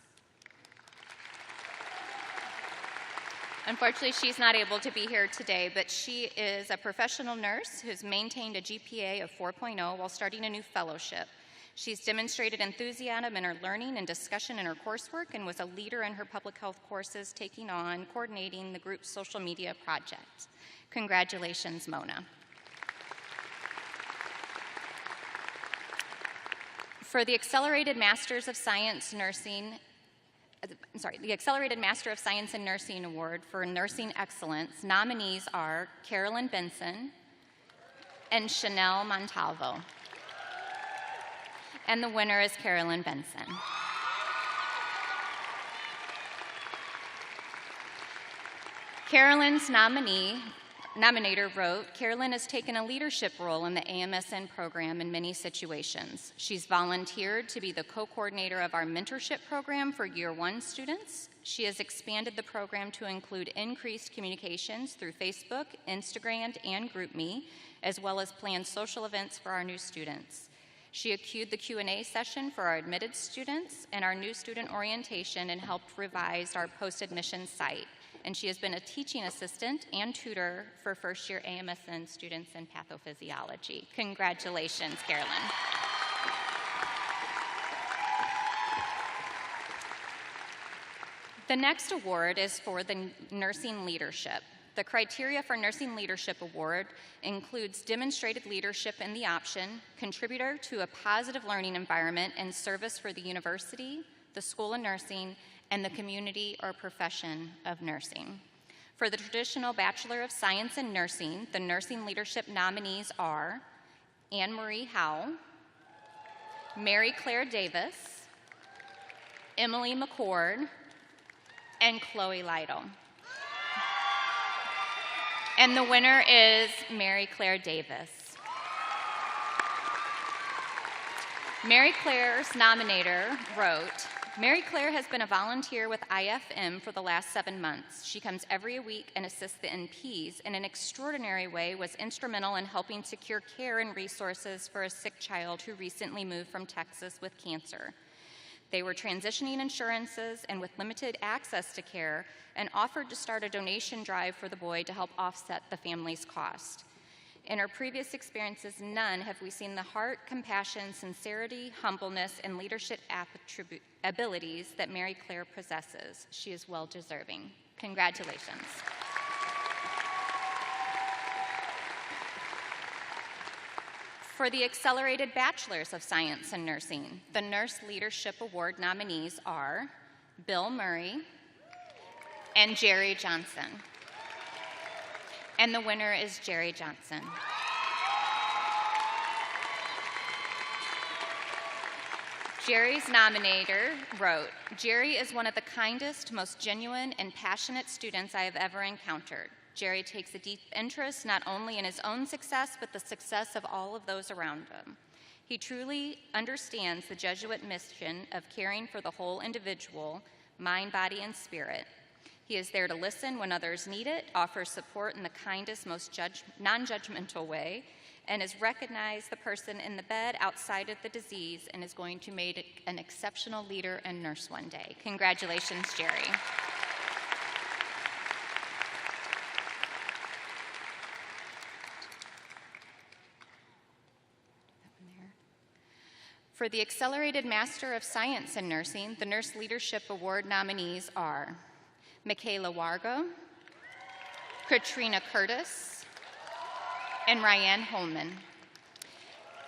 Unfortunately, she's not able to be here today, but she is a professional nurse who's maintained a GPA of 4.0 while starting a new fellowship. She's demonstrated enthusiasm in her learning and discussion in her coursework and was a leader in her public health courses, coordinating the group's social media project. Congratulations, Mona. For the Accelerated Masters of Science Nursing, the Accelerated Master of Science in Nursing Award for Nursing Excellence, nominees are Carolyn Benson and Chanel Montalvo. And the winner is Carolyn Benson. Carolyn's nominator wrote, Carolyn has taken a leadership role in the AMSN program in many situations. She's volunteered to be the co-coordinator of our mentorship program for Year 1 students. She has expanded the program to include increased communications through Facebook, Instagram, and GroupMe, as well as planned social events for our new students. She queued the Q&A session for our admitted students and our new student orientation and helped revise our post-admission site. And she has been a teaching assistant and tutor for first-year AMSN students in pathophysiology. Congratulations, Carolyn. The next award is for the Nursing Leadership. The criteria for Nursing Leadership Award includes demonstrated leadership in the option, contributor to a positive learning environment and service for the university, the School of Nursing, and the community or profession of nursing. For the traditional Bachelor of Science in Nursing, the Nursing Leadership nominees are Anne Marie Howell, Mary Claire Davis, Emily McCord, and Chloe Lytle. And the winner is Mary Claire Davis. Mary Claire's nominator wrote, Mary Claire has been a volunteer with IFM for the last 7 months. She comes every week and assists the NPs in an extraordinary way, was instrumental in helping secure care and resources for a sick child who recently moved from Texas with cancer. They were transitioning insurances and with limited access to care and offered to start a donation drive for the boy to help offset the family's cost. In our previous experiences, none have we seen the heart, compassion, sincerity, humbleness, and leadership abilities that Mary Claire possesses. She is well-deserving. Congratulations. For the Accelerated Bachelors of Science in Nursing, the Nurse Leadership Award nominees are Bill Murray and Jerry Johnson. And the winner is Jerry Johnson. Jerry's nominator wrote, Jerry is one of the kindest, most genuine, and passionate students I have ever encountered. Jerry takes a deep interest not only in his own success, but the success of all of those around him. He truly understands the Jesuit mission of caring for the whole individual, mind, body, and spirit. He is there to listen when others need it, offers support in the kindest, most non-judgmental way, and has recognized the person in the bed outside of the disease and is going to make an exceptional leader and nurse one day. Congratulations, Jerry. For the Accelerated Master of Science in Nursing, the Nurse Leadership Award nominees are Michaela Wargo, Katrina Curtis, and Ryan Holman.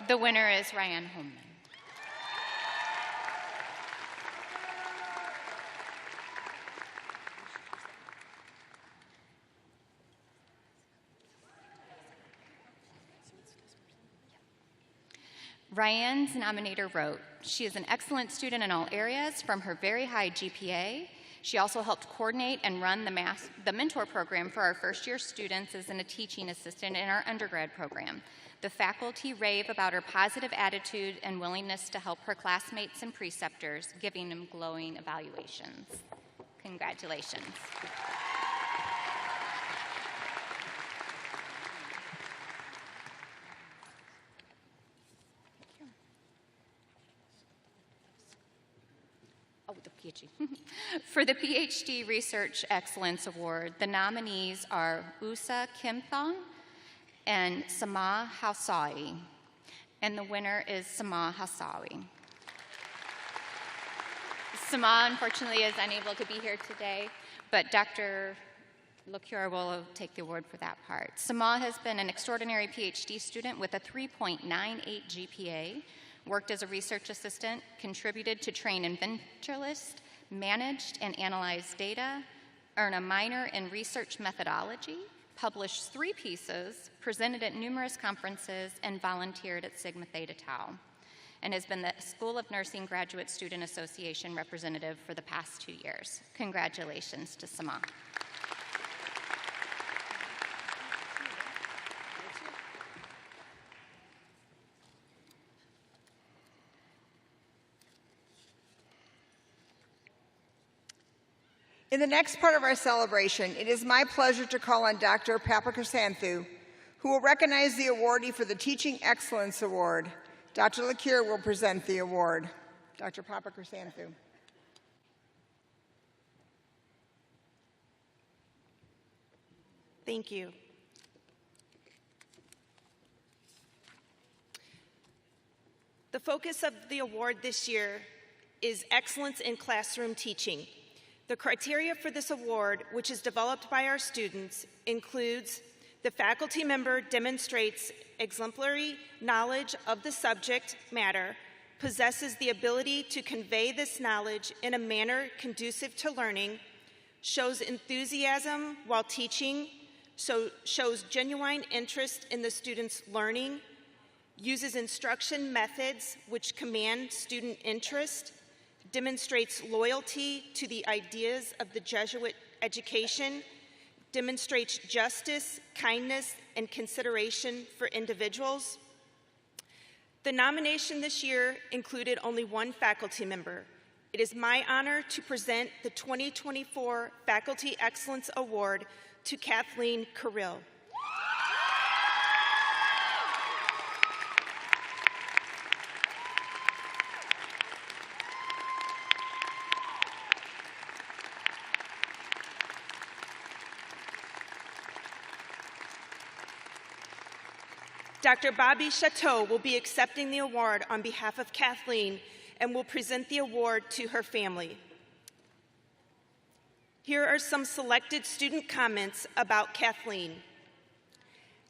The winner is Ryan Holman. Ryan's nominator wrote, she is an excellent student in all areas, from her very high GPA. She also helped coordinate and run the mentor program for our first-year students as a teaching assistant in our undergrad program. The faculty rave about her positive attitude and willingness to help her classmates and preceptors, giving them glowing evaluations. Congratulations. For the PhD Research Excellence Award, the nominees are Usa Kimthong and Sama Hausawi, and the winner is Sama Hausawi. Sama, unfortunately, is unable to be here today, but Dr. LaCure will take the award for that part. Sama has been an extraordinary PhD student with a 3.98 GPA, worked as a research assistant, contributed to train inventalists, managed and analyzed data, earned a minor in research methodology, published 3 pieces, presented at numerous conferences, and volunteered at Sigma Theta Tau, and has been the School of Nursing Graduate Student Association representative for the past 2 years. Congratulations to Sama. In the next part of our celebration, it is my pleasure to call on Dr. Papakrasanthu, who will recognize the awardee for the Teaching Excellence Award. Dr. LaCure will present the award. Dr. Papakrasanthu. Thank you. The focus of the award this year is excellence in classroom teaching. The criteria for this award, which is developed by our students, includes the faculty member demonstrates exemplary knowledge of the subject matter, possesses the ability to convey this knowledge in a manner conducive to learning, shows enthusiasm while teaching, shows genuine interest in the student's learning, uses instruction methods which command student interest, demonstrates loyalty to the ideas of the Jesuit education, demonstrates justice, kindness, and consideration for individuals. The nomination this year included only one faculty member. It is my honor to present the 2024 Faculty Excellence Award to Kathleen Carrill. Dr. Bobby Chateau will be accepting the award on behalf of Kathleen and will present the award to her family. Here are some selected student comments about Kathleen.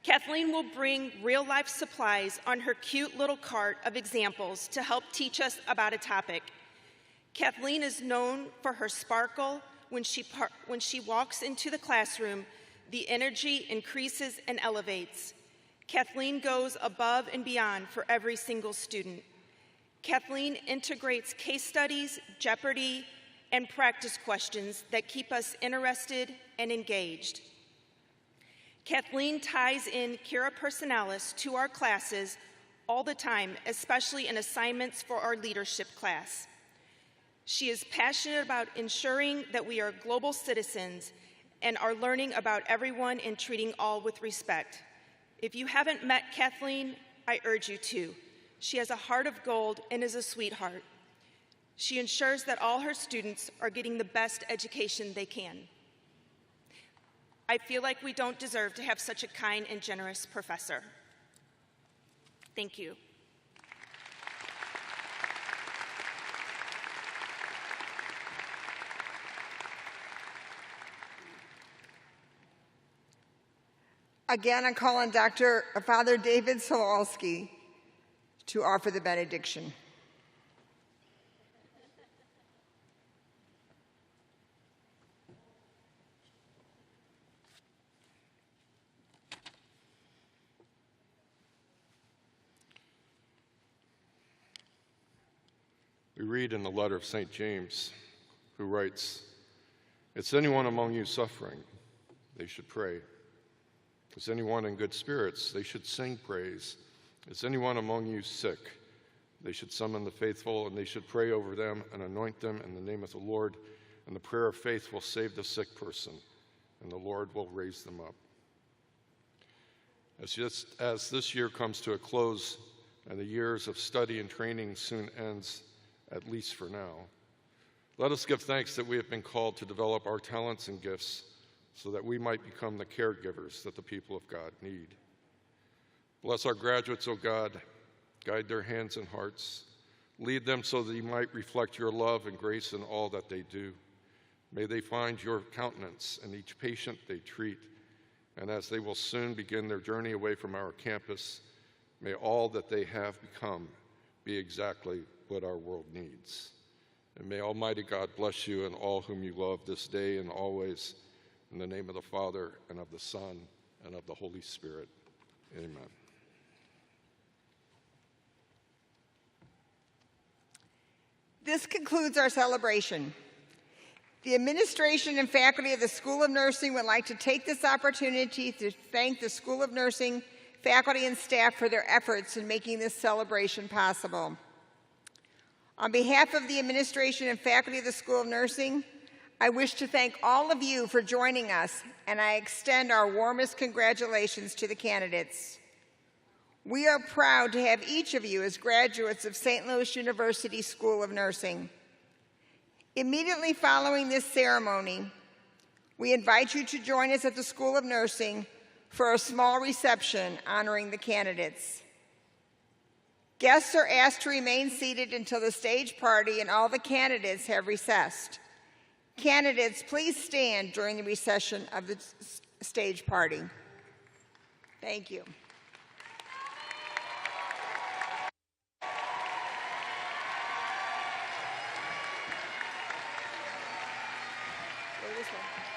Kathleen will bring real-life supplies on her cute little cart of examples to help teach us about a topic. Kathleen is known for her sparkle. When she walks into the classroom, the energy increases and elevates. Kathleen goes above and beyond for every single student. Kathleen integrates case studies, Jeopardy, and practice questions that keep us interested and engaged. Kathleen ties in Cura Personalis to our classes all the time, especially in assignments for our leadership class. She is passionate about ensuring that we are global citizens and are learning about everyone and treating all with respect. If you haven't met Kathleen, I urge you to. She has a heart of gold and is a sweetheart. She ensures that all her students are getting the best education they can. I feel like we don't deserve to have such a kind and generous professor. Thank you. Again, I call on Father David Solowski to offer the benediction. We read in the letter of St. James, who writes, "Is anyone among you suffering? They should pray. Is anyone in good spirits? They should sing praise. Is anyone among you sick? They should summon the faithful, and they should pray over them and anoint them in the name of the Lord. And the prayer of faith will save the sick person, and the Lord will raise them up." As this year comes to a close and the years of study and training soon ends, at least for now, let us give thanks that we have been called to develop our talents and gifts so that we might become the caregivers that the people of God need. Bless our graduates, O God. Guide their hands and hearts. Lead them so that you might reflect your love and grace in all that they do. May they find your countenance in each patient they treat. And as they will soon begin their journey away from our campus, may all that they have become be exactly what our world needs. And may Almighty God bless you and all whom you love this day and always. In the name of the Father, and of the Son, and of the Holy Spirit. Amen. This concludes our celebration. The administration and faculty of the School of Nursing would like to take this opportunity to thank the School of Nursing faculty and staff for their efforts in making this celebration possible. On behalf of the administration and faculty of the School of Nursing, I wish to thank all of you for joining us, and I extend our warmest congratulations to the candidates. We are proud to have each of you as graduates of St. Louis University School of Nursing. Immediately following this ceremony, we invite you to join us at the School of Nursing for a small reception honoring the candidates. Guests are asked to remain seated until the stage party and all the candidates have recessed. Candidates, please stand during the recession of the stage party. Thank you. Go this way.